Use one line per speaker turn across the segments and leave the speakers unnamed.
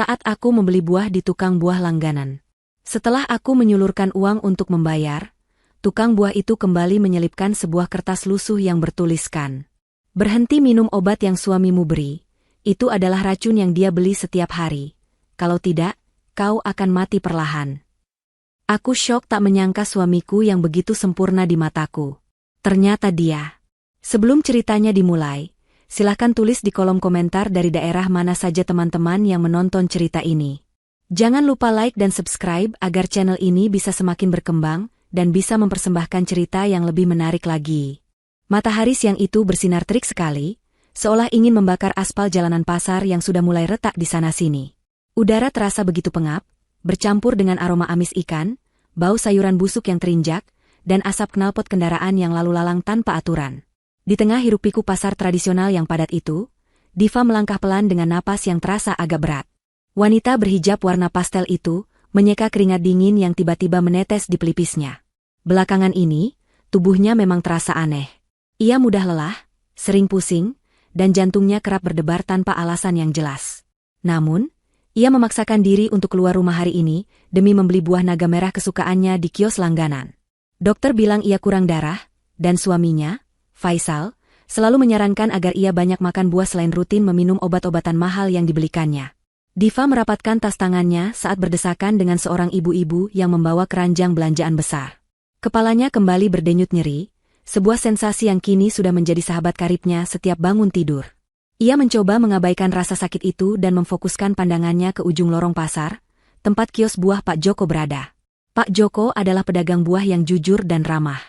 saat aku membeli buah di tukang buah langganan. Setelah aku menyulurkan uang untuk membayar, tukang buah itu kembali menyelipkan sebuah kertas lusuh yang bertuliskan, "Berhenti minum obat yang suamimu beri. Itu adalah racun yang dia beli setiap hari. Kalau tidak, kau akan mati perlahan." Aku syok tak menyangka suamiku yang begitu sempurna di mataku. Ternyata dia. Sebelum ceritanya dimulai, silahkan tulis di kolom komentar dari daerah mana saja teman-teman yang menonton cerita ini. Jangan lupa like dan subscribe agar channel ini bisa semakin berkembang dan bisa mempersembahkan cerita yang lebih menarik lagi. Matahari siang itu bersinar terik sekali, seolah ingin membakar aspal jalanan pasar yang sudah mulai retak di sana-sini. Udara terasa begitu pengap, bercampur dengan aroma amis ikan, bau sayuran busuk yang terinjak, dan asap knalpot kendaraan yang lalu lalang tanpa aturan. Di tengah hiruk-pikuk pasar tradisional yang padat itu, Diva melangkah pelan dengan napas yang terasa agak berat. Wanita berhijab warna pastel itu menyeka keringat dingin yang tiba-tiba menetes di pelipisnya. Belakangan ini, tubuhnya memang terasa aneh. Ia mudah lelah, sering pusing, dan jantungnya kerap berdebar tanpa alasan yang jelas. Namun, ia memaksakan diri untuk keluar rumah hari ini demi membeli buah naga merah kesukaannya di kios langganan. Dokter bilang ia kurang darah, dan suaminya, Faisal, selalu menyarankan agar ia banyak makan buah selain rutin meminum obat-obatan mahal yang dibelikannya. Diva merapatkan tas tangannya saat berdesakan dengan seorang ibu-ibu yang membawa keranjang belanjaan besar. Kepalanya kembali berdenyut nyeri, sebuah sensasi yang kini sudah menjadi sahabat karibnya setiap bangun tidur. Ia mencoba mengabaikan rasa sakit itu dan memfokuskan pandangannya ke ujung lorong pasar, tempat kios buah Pak Joko berada. Pak Joko adalah pedagang buah yang jujur dan ramah.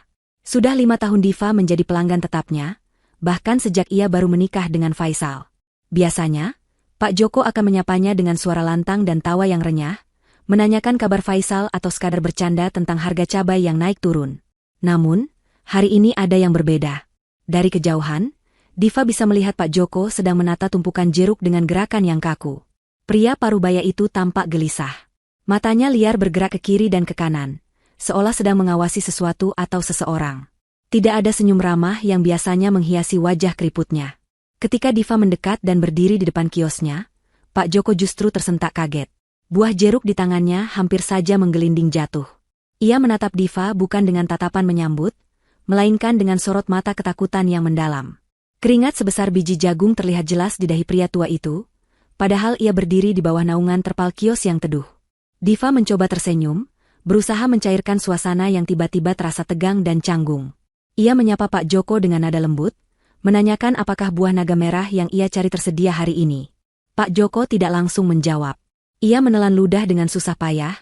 Sudah 5 tahun Diva menjadi pelanggan tetapnya, bahkan sejak ia baru menikah dengan Faisal. Biasanya, Pak Joko akan menyapanya dengan suara lantang dan tawa yang renyah, menanyakan kabar Faisal atau sekadar bercanda tentang harga cabai yang naik turun. Namun, hari ini ada yang berbeda. Dari kejauhan, Diva bisa melihat Pak Joko sedang menata tumpukan jeruk dengan gerakan yang kaku. Pria parubaya itu tampak gelisah. Matanya liar bergerak ke kiri dan ke kanan, seolah sedang mengawasi sesuatu atau seseorang. Tidak ada senyum ramah yang biasanya menghiasi wajah keriputnya. Ketika Diva mendekat dan berdiri di depan kiosnya, Pak Joko justru tersentak kaget. Buah jeruk di tangannya hampir saja menggelinding jatuh. Ia menatap Diva bukan dengan tatapan menyambut, melainkan dengan sorot mata ketakutan yang mendalam. Keringat sebesar biji jagung terlihat jelas di dahi pria tua itu, padahal ia berdiri di bawah naungan terpal kios yang teduh. Diva mencoba tersenyum, berusaha mencairkan suasana yang tiba-tiba terasa tegang dan canggung. Ia menyapa Pak Joko dengan nada lembut, menanyakan apakah buah naga merah yang ia cari tersedia hari ini. Pak Joko tidak langsung menjawab. Ia menelan ludah dengan susah payah,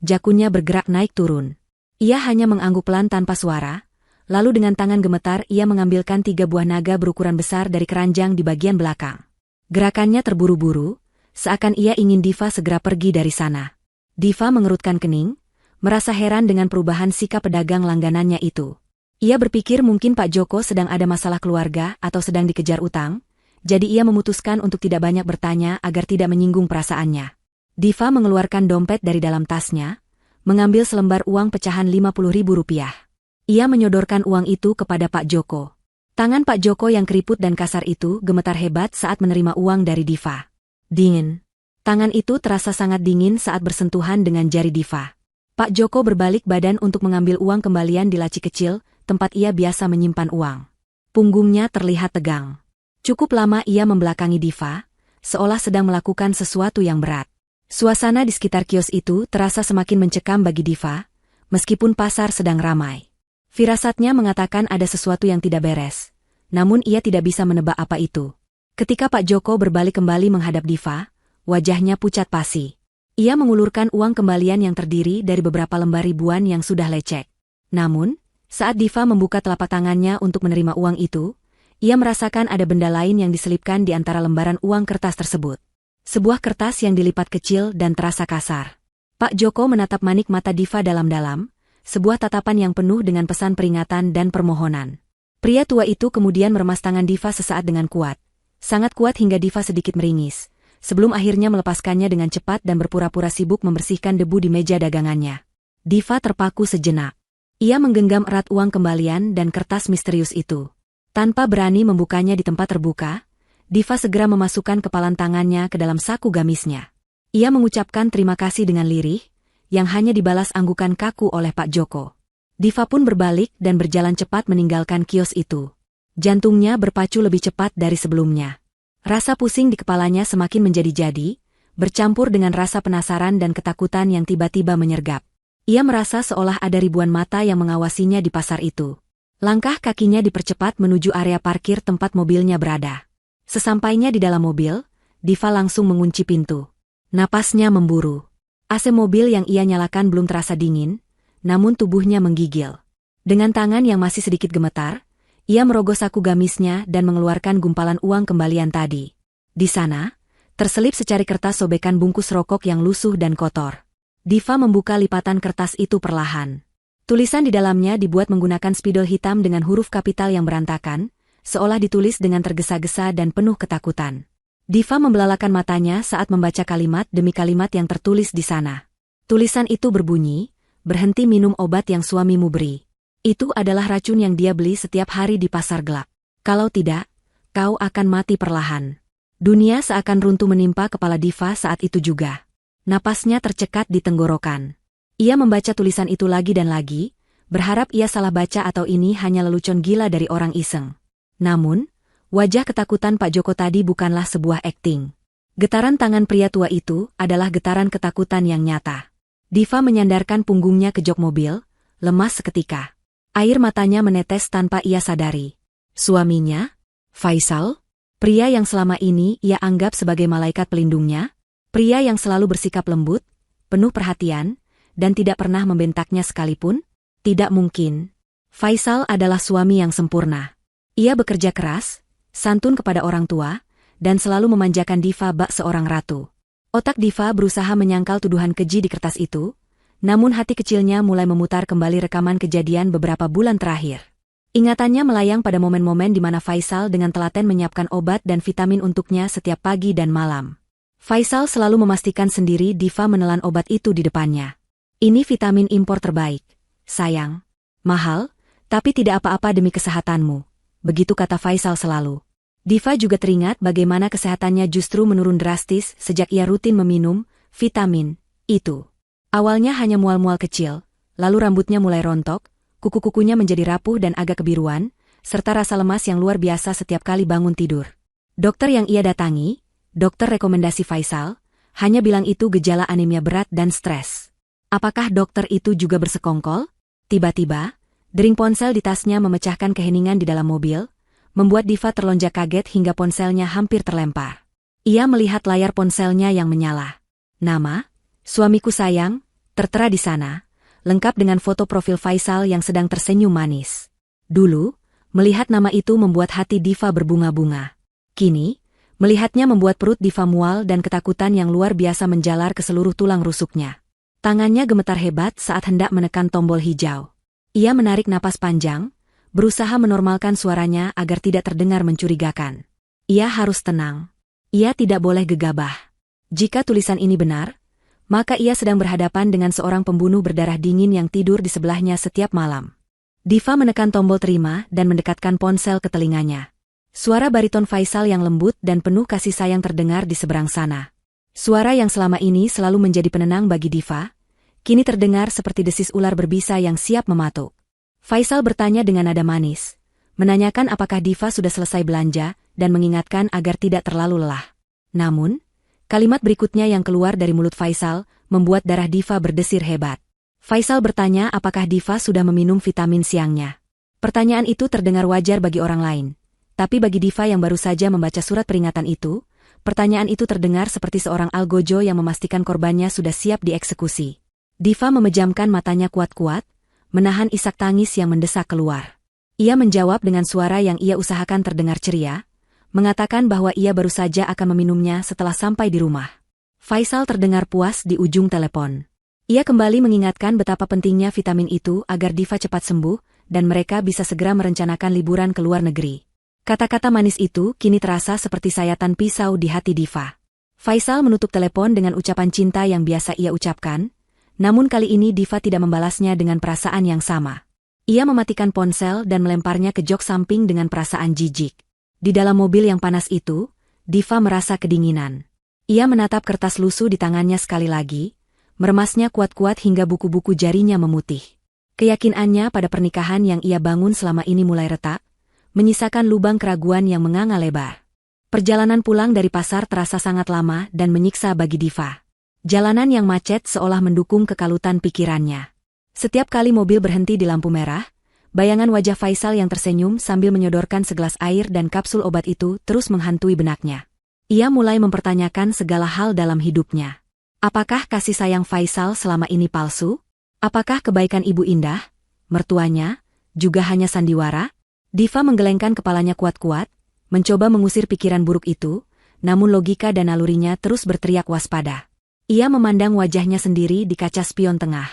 jakunnya bergerak naik turun. Ia hanya mengangguk pelan tanpa suara, lalu dengan tangan gemetar ia mengambilkan 3 buah naga berukuran besar dari keranjang di bagian belakang. Gerakannya terburu-buru, seakan ia ingin Diva segera pergi dari sana. Diva mengerutkan kening, merasa heran dengan perubahan sikap pedagang langganannya itu. Ia berpikir mungkin Pak Joko sedang ada masalah keluarga atau sedang dikejar utang, jadi ia memutuskan untuk tidak banyak bertanya agar tidak menyinggung perasaannya. Diva mengeluarkan dompet dari dalam tasnya, mengambil selembar uang pecahan Rp50.000. Ia menyodorkan uang itu kepada Pak Joko. Tangan Pak Joko yang keriput dan kasar itu gemetar hebat saat menerima uang dari Diva. Dingin. Tangan itu terasa sangat dingin saat bersentuhan dengan jari Diva. Pak Joko berbalik badan untuk mengambil uang kembalian di laci kecil, tempat ia biasa menyimpan uang. Punggungnya terlihat tegang. Cukup lama ia membelakangi Diva, seolah sedang melakukan sesuatu yang berat. Suasana di sekitar kios itu terasa semakin mencekam bagi Diva, meskipun pasar sedang ramai. Firasatnya mengatakan ada sesuatu yang tidak beres, namun ia tidak bisa menebak apa itu. Ketika Pak Joko berbalik kembali menghadap Diva, wajahnya pucat pasi. Ia mengulurkan uang kembalian yang terdiri dari beberapa lembar ribuan yang sudah lecek. Namun, saat Diva membuka telapak tangannya untuk menerima uang itu, ia merasakan ada benda lain yang diselipkan di antara lembaran uang kertas tersebut. Sebuah kertas yang dilipat kecil dan terasa kasar. Pak Joko menatap manik mata Diva dalam-dalam, sebuah tatapan yang penuh dengan pesan peringatan dan permohonan. Pria tua itu kemudian meremas tangan Diva sesaat dengan kuat. Sangat kuat hingga Diva sedikit meringis, sebelum akhirnya melepaskannya dengan cepat dan berpura-pura sibuk membersihkan debu di meja dagangannya. Diva terpaku sejenak. Ia menggenggam erat uang kembalian dan kertas misterius itu. Tanpa berani membukanya di tempat terbuka, Diva segera memasukkan kepalan tangannya ke dalam saku gamisnya. Ia mengucapkan terima kasih dengan lirih, yang hanya dibalas anggukan kaku oleh Pak Joko. Diva pun berbalik dan berjalan cepat meninggalkan kios itu. Jantungnya berpacu lebih cepat dari sebelumnya. Rasa pusing di kepalanya semakin menjadi-jadi, bercampur dengan rasa penasaran dan ketakutan yang tiba-tiba menyergap. Ia merasa seolah ada ribuan mata yang mengawasinya di pasar itu. Langkah kakinya dipercepat menuju area parkir tempat mobilnya berada. Sesampainya di dalam mobil, Diva langsung mengunci pintu. Napasnya memburu. AC mobil yang ia nyalakan belum terasa dingin, namun tubuhnya menggigil. Dengan tangan yang masih sedikit gemetar, ia merogoh saku gamisnya dan mengeluarkan gumpalan uang kembalian tadi. Di sana, terselip secari kertas sobekan bungkus rokok yang lusuh dan kotor. Diva membuka lipatan kertas itu perlahan. Tulisan di dalamnya dibuat menggunakan spidol hitam dengan huruf kapital yang berantakan, seolah ditulis dengan tergesa-gesa dan penuh ketakutan. Diva membelalakan matanya saat membaca kalimat demi kalimat yang tertulis di sana. Tulisan itu berbunyi, "Berhenti minum obat yang suamimu beri. Itu adalah racun yang dia beli setiap hari di pasar gelap. Kalau tidak, kau akan mati perlahan." Dunia seakan runtuh menimpa kepala Diva saat itu juga. Napasnya tercekat di tenggorokan. Ia membaca tulisan itu lagi dan lagi, berharap ia salah baca atau ini hanya lelucon gila dari orang iseng. Namun, wajah ketakutan Pak Joko tadi bukanlah sebuah akting. Getaran tangan pria tua itu adalah getaran ketakutan yang nyata. Diva menyandarkan punggungnya ke jok mobil, lemas seketika. Air matanya menetes tanpa ia sadari. Suaminya? Faisal? Pria yang selama ini ia anggap sebagai malaikat pelindungnya? Pria yang selalu bersikap lembut, penuh perhatian, dan tidak pernah membentaknya sekalipun? Tidak mungkin. Faisal adalah suami yang sempurna. Ia bekerja keras, santun kepada orang tua, dan selalu memanjakan Diva bak seorang ratu. Otak Diva berusaha menyangkal tuduhan keji di kertas itu, namun hati kecilnya mulai memutar kembali rekaman kejadian beberapa bulan terakhir. Ingatannya melayang pada momen-momen di mana Faisal dengan telaten menyiapkan obat dan vitamin untuknya setiap pagi dan malam. Faisal selalu memastikan sendiri Diva menelan obat itu di depannya. "Ini vitamin impor terbaik, sayang. Mahal, tapi tidak apa-apa demi kesehatanmu," begitu kata Faisal selalu. Diva juga teringat bagaimana kesehatannya justru menurun drastis sejak ia rutin meminum vitamin itu. Awalnya hanya mual-mual kecil, lalu rambutnya mulai rontok, kuku-kukunya menjadi rapuh dan agak kebiruan, serta rasa lemas yang luar biasa setiap kali bangun tidur. Dokter yang ia datangi, dokter rekomendasi Faisal, hanya bilang itu gejala anemia berat dan stres. Apakah dokter itu juga bersekongkol? Tiba-tiba, dering ponsel di tasnya memecahkan keheningan di dalam mobil, membuat Diva terlonjak kaget hingga ponselnya hampir terlempar. Ia melihat layar ponselnya yang menyala. Nama, "Suamiku sayang," tertera di sana, lengkap dengan foto profil Faisal yang sedang tersenyum manis. Dulu, melihat nama itu membuat hati Diva berbunga-bunga. Kini, melihatnya membuat perut Diva mual dan ketakutan yang luar biasa menjalar ke seluruh tulang rusuknya. Tangannya gemetar hebat saat hendak menekan tombol hijau. Ia menarik napas panjang, berusaha menormalkan suaranya agar tidak terdengar mencurigakan. Ia harus tenang. Ia tidak boleh gegabah. Jika tulisan ini benar, maka ia sedang berhadapan dengan seorang pembunuh berdarah dingin yang tidur di sebelahnya setiap malam. Diva menekan tombol terima dan mendekatkan ponsel ke telinganya. Suara bariton Faisal yang lembut dan penuh kasih sayang terdengar di seberang sana. Suara yang selama ini selalu menjadi penenang bagi Diva, kini terdengar seperti desis ular berbisa yang siap mematuk. Faisal bertanya dengan nada manis, menanyakan apakah Diva sudah selesai belanja dan mengingatkan agar tidak terlalu lelah. Namun, kalimat berikutnya yang keluar dari mulut Faisal membuat darah Diva berdesir hebat. Faisal bertanya apakah Diva sudah meminum vitamin siangnya. Pertanyaan itu terdengar wajar bagi orang lain, tapi bagi Diva yang baru saja membaca surat peringatan itu, pertanyaan itu terdengar seperti seorang algojo yang memastikan korbannya sudah siap dieksekusi. Diva memejamkan matanya kuat-kuat, menahan isak tangis yang mendesak keluar. Ia menjawab dengan suara yang ia usahakan terdengar ceria, mengatakan bahwa ia baru saja akan meminumnya setelah sampai di rumah. Faisal terdengar puas di ujung telepon. Ia kembali mengingatkan betapa pentingnya vitamin itu agar Diva cepat sembuh dan mereka bisa segera merencanakan liburan ke luar negeri. Kata-kata manis itu kini terasa seperti sayatan pisau di hati Diva. Faisal menutup telepon dengan ucapan cinta yang biasa ia ucapkan, namun kali ini Diva tidak membalasnya dengan perasaan yang sama. Ia mematikan ponsel dan melemparnya ke jok samping dengan perasaan jijik. Di dalam mobil yang panas itu, Diva merasa kedinginan. Ia menatap kertas lusuh di tangannya sekali lagi, meremasnya kuat-kuat hingga buku-buku jarinya memutih. Keyakinannya pada pernikahan yang ia bangun selama ini mulai retak, menyisakan lubang keraguan yang menganga lebar. Perjalanan pulang dari pasar terasa sangat lama dan menyiksa bagi Diva. Jalanan yang macet seolah mendukung kekalutan pikirannya. Setiap kali mobil berhenti di lampu merah, bayangan wajah Faisal yang tersenyum sambil menyodorkan segelas air dan kapsul obat itu terus menghantui benaknya. Ia mulai mempertanyakan segala hal dalam hidupnya. Apakah kasih sayang Faisal selama ini palsu? Apakah kebaikan Ibu Indah, mertuanya, juga hanya sandiwara? Diva menggelengkan kepalanya kuat-kuat, mencoba mengusir pikiran buruk itu, namun logika dan nalurinya terus berteriak waspada. Ia memandang wajahnya sendiri di kaca spion tengah.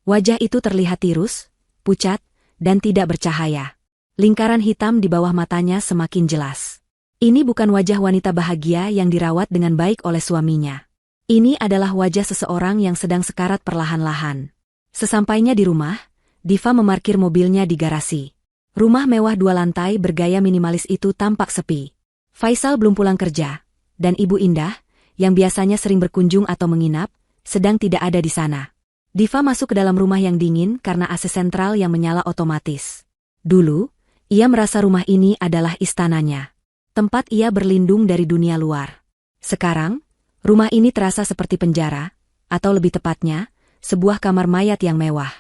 Wajah itu terlihat tirus, pucat, dan tidak bercahaya. Lingkaran hitam di bawah matanya semakin jelas. Ini bukan wajah wanita bahagia yang dirawat dengan baik oleh suaminya. Ini adalah wajah seseorang yang sedang sekarat perlahan-lahan. Sesampainya di rumah, Diva memarkir mobilnya di garasi. Rumah mewah 2 lantai bergaya minimalis itu tampak sepi. Faisal belum pulang kerja, dan Ibu Indah, yang biasanya sering berkunjung atau menginap, sedang tidak ada di sana. Diva masuk ke dalam rumah yang dingin karena AC sentral yang menyala otomatis. Dulu, ia merasa rumah ini adalah istananya. Tempat ia berlindung dari dunia luar. Sekarang, rumah ini terasa seperti penjara, atau lebih tepatnya, sebuah kamar mayat yang mewah.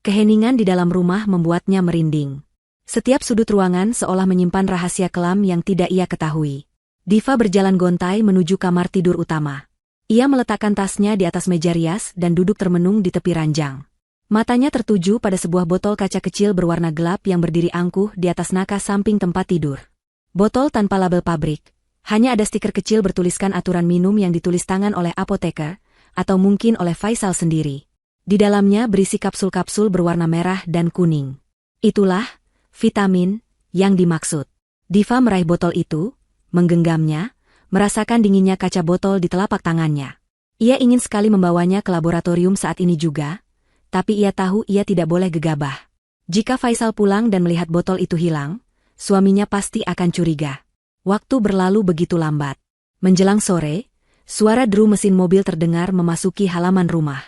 Keheningan di dalam rumah membuatnya merinding. Setiap sudut ruangan seolah menyimpan rahasia kelam yang tidak ia ketahui. Diva berjalan gontai menuju kamar tidur utama. Ia meletakkan tasnya di atas meja rias dan duduk termenung di tepi ranjang. Matanya tertuju pada sebuah botol kaca kecil berwarna gelap yang berdiri angkuh di atas nakas samping tempat tidur. Botol tanpa label pabrik, hanya ada stiker kecil bertuliskan aturan minum yang ditulis tangan oleh apoteker, atau mungkin oleh Faisal sendiri. Di dalamnya berisi kapsul-kapsul berwarna merah dan kuning. Itulah vitamin yang dimaksud. Diva meraih botol itu, menggenggamnya, merasakan dinginnya kaca botol di telapak tangannya. Ia ingin sekali membawanya ke laboratorium saat ini juga, tapi ia tahu ia tidak boleh gegabah. Jika Faisal pulang dan melihat botol itu hilang, suaminya pasti akan curiga. Waktu berlalu begitu lambat. Menjelang sore, suara deru mesin mobil terdengar memasuki halaman rumah.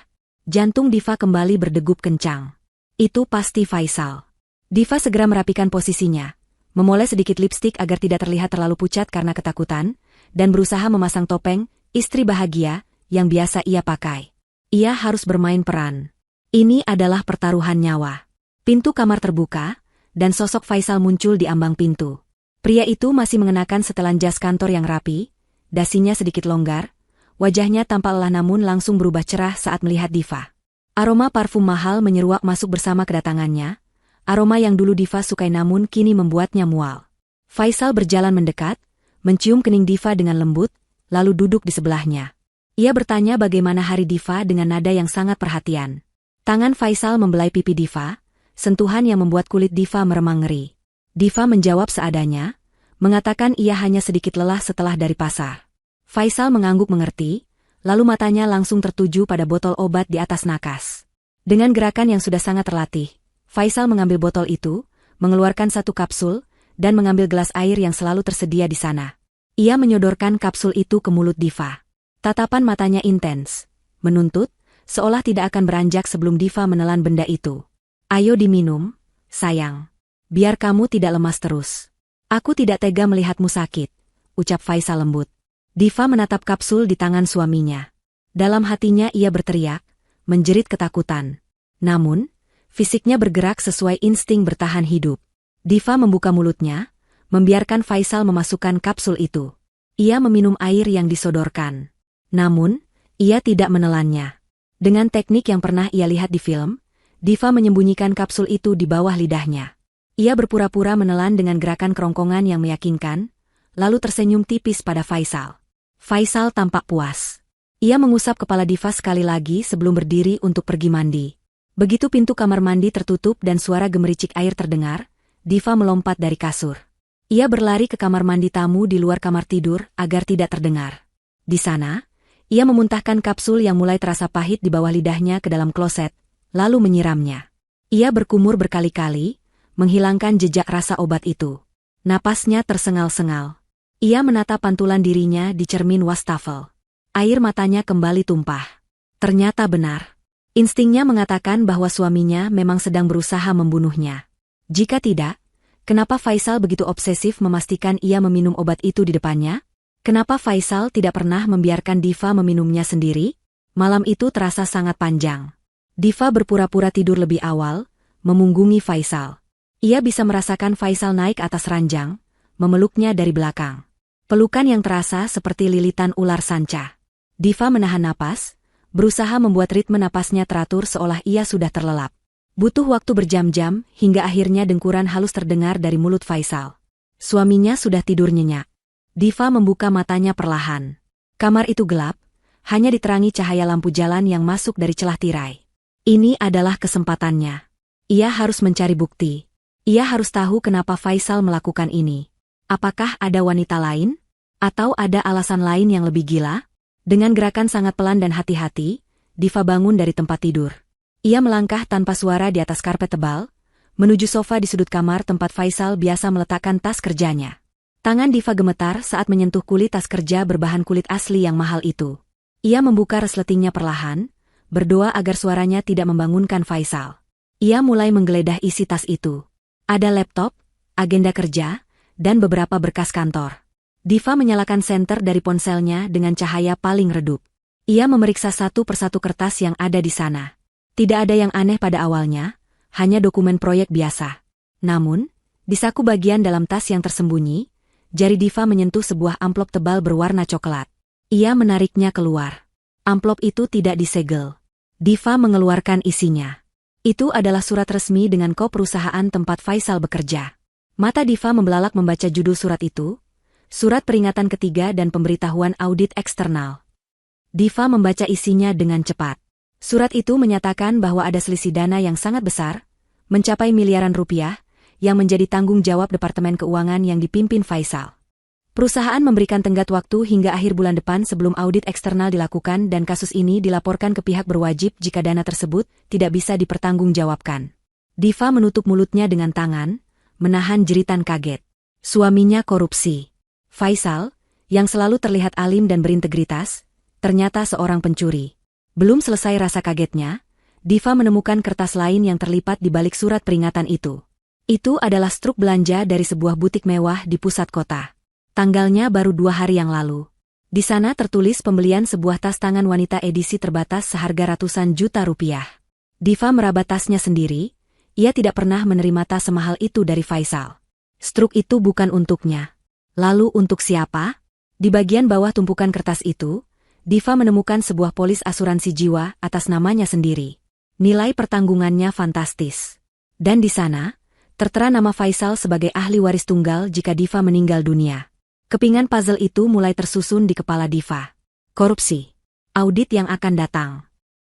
Jantung Diva kembali berdegup kencang. Itu pasti Faisal. Diva segera merapikan posisinya, memoles sedikit lipstik agar tidak terlihat terlalu pucat karena ketakutan, dan berusaha memasang topeng, istri bahagia, yang biasa ia pakai. Ia harus bermain peran. Ini adalah pertaruhan nyawa. Pintu kamar terbuka, dan sosok Faisal muncul di ambang pintu. Pria itu masih mengenakan setelan jas kantor yang rapi, dasinya sedikit longgar, wajahnya tampak lelah namun langsung berubah cerah saat melihat Diva. Aroma parfum mahal menyeruak masuk bersama kedatangannya, aroma yang dulu Diva sukai namun kini membuatnya mual. Faisal berjalan mendekat, mencium kening Diva dengan lembut, lalu duduk di sebelahnya. Ia bertanya bagaimana hari Diva dengan nada yang sangat perhatian. Tangan Faisal membelai pipi Diva, sentuhan yang membuat kulit Diva meremang ngeri. Diva menjawab seadanya, mengatakan ia hanya sedikit lelah setelah dari pasar. Faisal mengangguk mengerti, lalu matanya langsung tertuju pada botol obat di atas nakas. Dengan gerakan yang sudah sangat terlatih, Faisal mengambil botol itu, mengeluarkan satu kapsul, dan mengambil gelas air yang selalu tersedia di sana. Ia menyodorkan kapsul itu ke mulut Diva. Tatapan matanya intens, menuntut, seolah tidak akan beranjak sebelum Diva menelan benda itu. Ayo diminum, sayang. Biar kamu tidak lemas terus. Aku tidak tega melihatmu sakit, ucap Faisal lembut. Diva menatap kapsul di tangan suaminya. Dalam hatinya ia berteriak, menjerit ketakutan. Namun, fisiknya bergerak sesuai insting bertahan hidup. Diva membuka mulutnya, membiarkan Faisal memasukkan kapsul itu. Ia meminum air yang disodorkan. Namun, ia tidak menelannya. Dengan teknik yang pernah ia lihat di film, Diva menyembunyikan kapsul itu di bawah lidahnya. Ia berpura-pura menelan dengan gerakan kerongkongan yang meyakinkan, lalu tersenyum tipis pada Faisal. Faisal tampak puas. Ia mengusap kepala Diva sekali lagi sebelum berdiri untuk pergi mandi. Begitu pintu kamar mandi tertutup dan suara gemericik air terdengar, Diva melompat dari kasur. Ia berlari ke kamar mandi tamu di luar kamar tidur agar tidak terdengar. Di sana, ia memuntahkan kapsul yang mulai terasa pahit di bawah lidahnya ke dalam kloset, lalu menyiramnya. Ia berkumur berkali-kali, menghilangkan jejak rasa obat itu. Napasnya tersengal-sengal. Ia menatap pantulan dirinya di cermin wastafel. Air matanya kembali tumpah. Ternyata benar. Instingnya mengatakan bahwa suaminya memang sedang berusaha membunuhnya. Jika tidak, kenapa Faisal begitu obsesif memastikan ia meminum obat itu di depannya? Kenapa Faisal tidak pernah membiarkan Diva meminumnya sendiri? Malam itu terasa sangat panjang. Diva berpura-pura tidur lebih awal, memunggungi Faisal. Ia bisa merasakan Faisal naik atas ranjang, memeluknya dari belakang. Pelukan yang terasa seperti lilitan ular sanca. Diva menahan napas, berusaha membuat ritme napasnya teratur seolah ia sudah terlelap. Butuh waktu berjam-jam, hingga akhirnya dengkuran halus terdengar dari mulut Faisal. Suaminya sudah tidur nyenyak. Diva membuka matanya perlahan. Kamar itu gelap, hanya diterangi cahaya lampu jalan yang masuk dari celah tirai. Ini adalah kesempatannya. Ia harus mencari bukti. Ia harus tahu kenapa Faisal melakukan ini. Apakah ada wanita lain? Atau ada alasan lain yang lebih gila? Dengan gerakan sangat pelan dan hati-hati, Diva bangun dari tempat tidur. Ia melangkah tanpa suara di atas karpet tebal, menuju sofa di sudut kamar tempat Faisal biasa meletakkan tas kerjanya. Tangan Diva gemetar saat menyentuh kulit tas kerja berbahan kulit asli yang mahal itu. Ia membuka resletingnya perlahan, berdoa agar suaranya tidak membangunkan Faisal. Ia mulai menggeledah isi tas itu. Ada laptop, agenda kerja, dan beberapa berkas kantor. Diva menyalakan senter dari ponselnya dengan cahaya paling redup. Ia memeriksa satu persatu kertas yang ada di sana. Tidak ada yang aneh pada awalnya, hanya dokumen proyek biasa. Namun, di saku bagian dalam tas yang tersembunyi, jari Diva menyentuh sebuah amplop tebal berwarna coklat. Ia menariknya keluar. Amplop itu tidak disegel. Diva mengeluarkan isinya. Itu adalah surat resmi dengan kop perusahaan tempat Faisal bekerja. Mata Diva membelalak membaca judul surat itu, Surat Peringatan Ketiga dan Pemberitahuan Audit Eksternal. Diva membaca isinya dengan cepat. Surat itu menyatakan bahwa ada selisih dana yang sangat besar, mencapai miliaran rupiah, yang menjadi tanggung jawab Departemen Keuangan yang dipimpin Faisal. Perusahaan memberikan tenggat waktu hingga akhir bulan depan sebelum audit eksternal dilakukan dan kasus ini dilaporkan ke pihak berwajib jika dana tersebut tidak bisa dipertanggungjawabkan. Diva menutup mulutnya dengan tangan, menahan jeritan kaget. Suaminya korupsi. Faisal, yang selalu terlihat alim dan berintegritas, ternyata seorang pencuri. Belum selesai rasa kagetnya, Diva menemukan kertas lain yang terlipat di balik surat peringatan itu. Itu adalah struk belanja dari sebuah butik mewah di pusat kota. Tanggalnya baru 2 hari yang lalu. Di sana tertulis pembelian sebuah tas tangan wanita edisi terbatas seharga ratusan juta rupiah. Diva meraba tasnya sendiri, ia tidak pernah menerima tas semahal itu dari Faisal. Struk itu bukan untuknya. Lalu untuk siapa? Di bagian bawah tumpukan kertas itu, Diva menemukan sebuah polis asuransi jiwa atas namanya sendiri. Nilai pertanggungannya fantastis. Dan di sana, tertera nama Faisal sebagai ahli waris tunggal jika Diva meninggal dunia. Kepingan puzzle itu mulai tersusun di kepala Diva. Korupsi. Audit yang akan datang.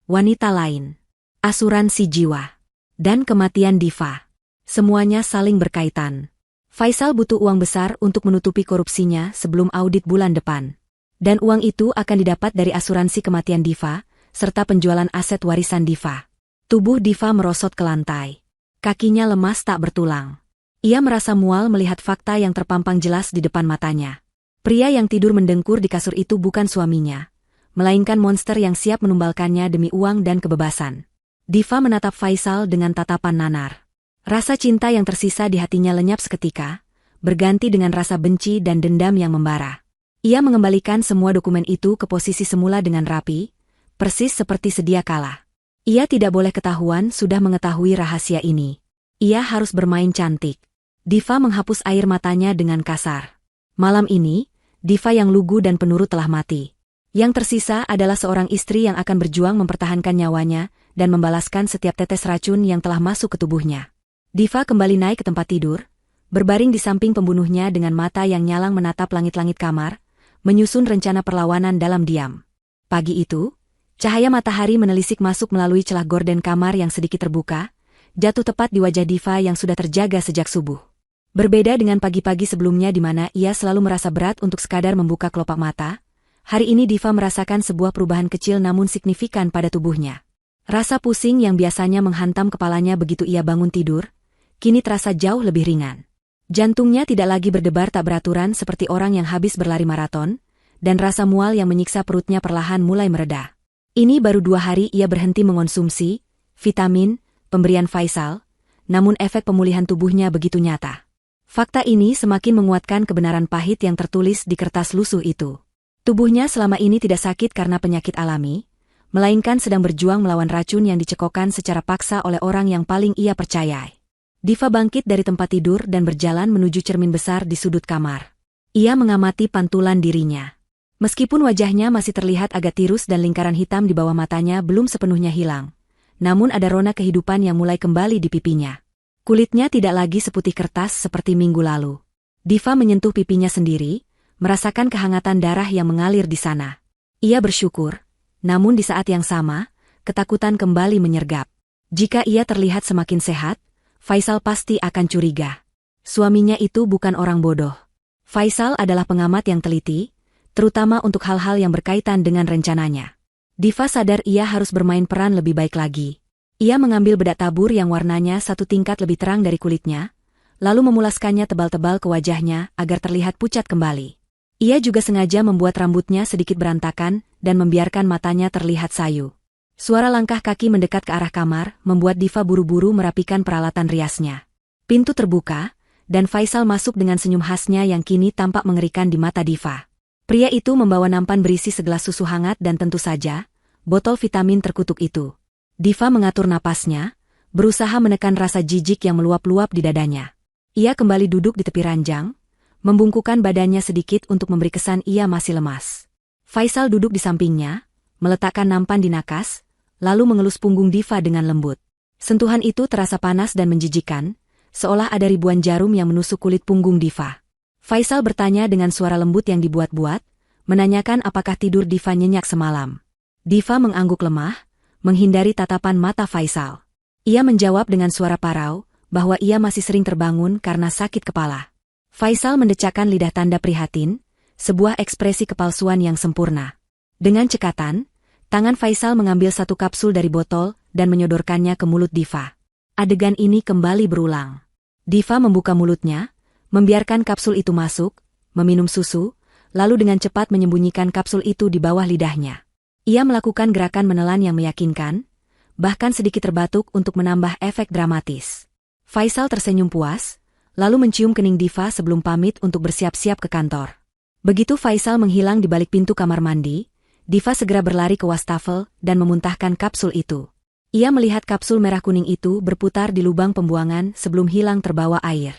Wanita lain. Asuransi jiwa. Dan kematian Diva. Semuanya saling berkaitan. Faisal butuh uang besar untuk menutupi korupsinya sebelum audit bulan depan. Dan uang itu akan didapat dari asuransi kematian Diva, serta penjualan aset warisan Diva. Tubuh Diva merosot ke lantai. Kakinya lemas tak bertulang. Ia merasa mual melihat fakta yang terpampang jelas di depan matanya. Pria yang tidur mendengkur di kasur itu bukan suaminya, melainkan monster yang siap menumbalkannya demi uang dan kebebasan. Diva menatap Faisal dengan tatapan nanar. Rasa cinta yang tersisa di hatinya lenyap seketika, berganti dengan rasa benci dan dendam yang membara. Ia mengembalikan semua dokumen itu ke posisi semula dengan rapi, persis seperti sedia kala. Ia tidak boleh ketahuan sudah mengetahui rahasia ini. Ia harus bermain cantik. Diva menghapus air matanya dengan kasar. Malam ini, Diva yang lugu dan penurut telah mati. Yang tersisa adalah seorang istri yang akan berjuang mempertahankan nyawanya dan membalaskan setiap tetes racun yang telah masuk ke tubuhnya. Diva kembali naik ke tempat tidur, berbaring di samping pembunuhnya dengan mata yang nyalang menatap langit-langit kamar, menyusun rencana perlawanan dalam diam. Pagi itu, cahaya matahari menelisik masuk melalui celah gorden kamar yang sedikit terbuka, jatuh tepat di wajah Diva yang sudah terjaga sejak subuh. Berbeda dengan pagi-pagi sebelumnya di mana ia selalu merasa berat untuk sekadar membuka kelopak mata, hari ini Diva merasakan sebuah perubahan kecil namun signifikan pada tubuhnya. Rasa pusing yang biasanya menghantam kepalanya begitu ia bangun tidur, kini terasa jauh lebih ringan. Jantungnya tidak lagi berdebar tak beraturan seperti orang yang habis berlari maraton, dan rasa mual yang menyiksa perutnya perlahan mulai mereda. Ini baru 2 hari ia berhenti mengonsumsi vitamin pemberian Faisal, namun efek pemulihan tubuhnya begitu nyata. Fakta ini semakin menguatkan kebenaran pahit yang tertulis di kertas lusuh itu. Tubuhnya selama ini tidak sakit karena penyakit alami, melainkan sedang berjuang melawan racun yang dicekokkan secara paksa oleh orang yang paling ia percayai. Diva bangkit dari tempat tidur dan berjalan menuju cermin besar di sudut kamar. Ia mengamati pantulan dirinya. Meskipun wajahnya masih terlihat agak tirus dan lingkaran hitam di bawah matanya belum sepenuhnya hilang, namun ada rona kehidupan yang mulai kembali di pipinya. Kulitnya tidak lagi seputih kertas seperti minggu lalu. Diva menyentuh pipinya sendiri, merasakan kehangatan darah yang mengalir di sana. Ia bersyukur, namun di saat yang sama, ketakutan kembali menyergap. Jika ia terlihat semakin sehat, Faisal pasti akan curiga. Suaminya itu bukan orang bodoh. Faisal adalah pengamat yang teliti, terutama untuk hal-hal yang berkaitan dengan rencananya. Diva sadar ia harus bermain peran lebih baik lagi. Ia mengambil bedak tabur yang warnanya 1 tingkat lebih terang dari kulitnya, lalu memulaskannya tebal-tebal ke wajahnya agar terlihat pucat kembali. Ia juga sengaja membuat rambutnya sedikit berantakan dan membiarkan matanya terlihat sayu. Suara langkah kaki mendekat ke arah kamar membuat Diva buru-buru merapikan peralatan riasnya. Pintu terbuka, dan Faisal masuk dengan senyum khasnya yang kini tampak mengerikan di mata Diva. Pria itu membawa nampan berisi segelas susu hangat dan tentu saja, botol vitamin terkutuk itu. Diva mengatur napasnya, berusaha menekan rasa jijik yang meluap-luap di dadanya. Ia kembali duduk di tepi ranjang, membungkukkan badannya sedikit untuk memberi kesan ia masih lemas. Faisal duduk di sampingnya, meletakkan nampan di nakas, lalu mengelus punggung Diva dengan lembut. Sentuhan itu terasa panas dan menjijikan, seolah ada ribuan jarum yang menusuk kulit punggung Diva. Faisal bertanya dengan suara lembut yang dibuat-buat, menanyakan apakah tidur Diva nyenyak semalam. Diva mengangguk lemah, menghindari tatapan mata Faisal. Ia menjawab dengan suara parau, bahwa ia masih sering terbangun karena sakit kepala. Faisal mendecakkan lidah tanda prihatin, sebuah ekspresi kepalsuan yang sempurna. Dengan cekatan, tangan Faisal mengambil 1 kapsul dari botol dan menyodorkannya ke mulut Diva. Adegan ini kembali berulang. Diva membuka mulutnya, membiarkan kapsul itu masuk, meminum susu, lalu dengan cepat menyembunyikan kapsul itu di bawah lidahnya. Ia melakukan gerakan menelan yang meyakinkan, bahkan sedikit terbatuk untuk menambah efek dramatis. Faisal tersenyum puas, lalu mencium kening Diva sebelum pamit untuk bersiap-siap ke kantor. Begitu Faisal menghilang di balik pintu kamar mandi, Diva segera berlari ke wastafel dan memuntahkan kapsul itu. Ia melihat kapsul merah kuning itu berputar di lubang pembuangan sebelum hilang terbawa air.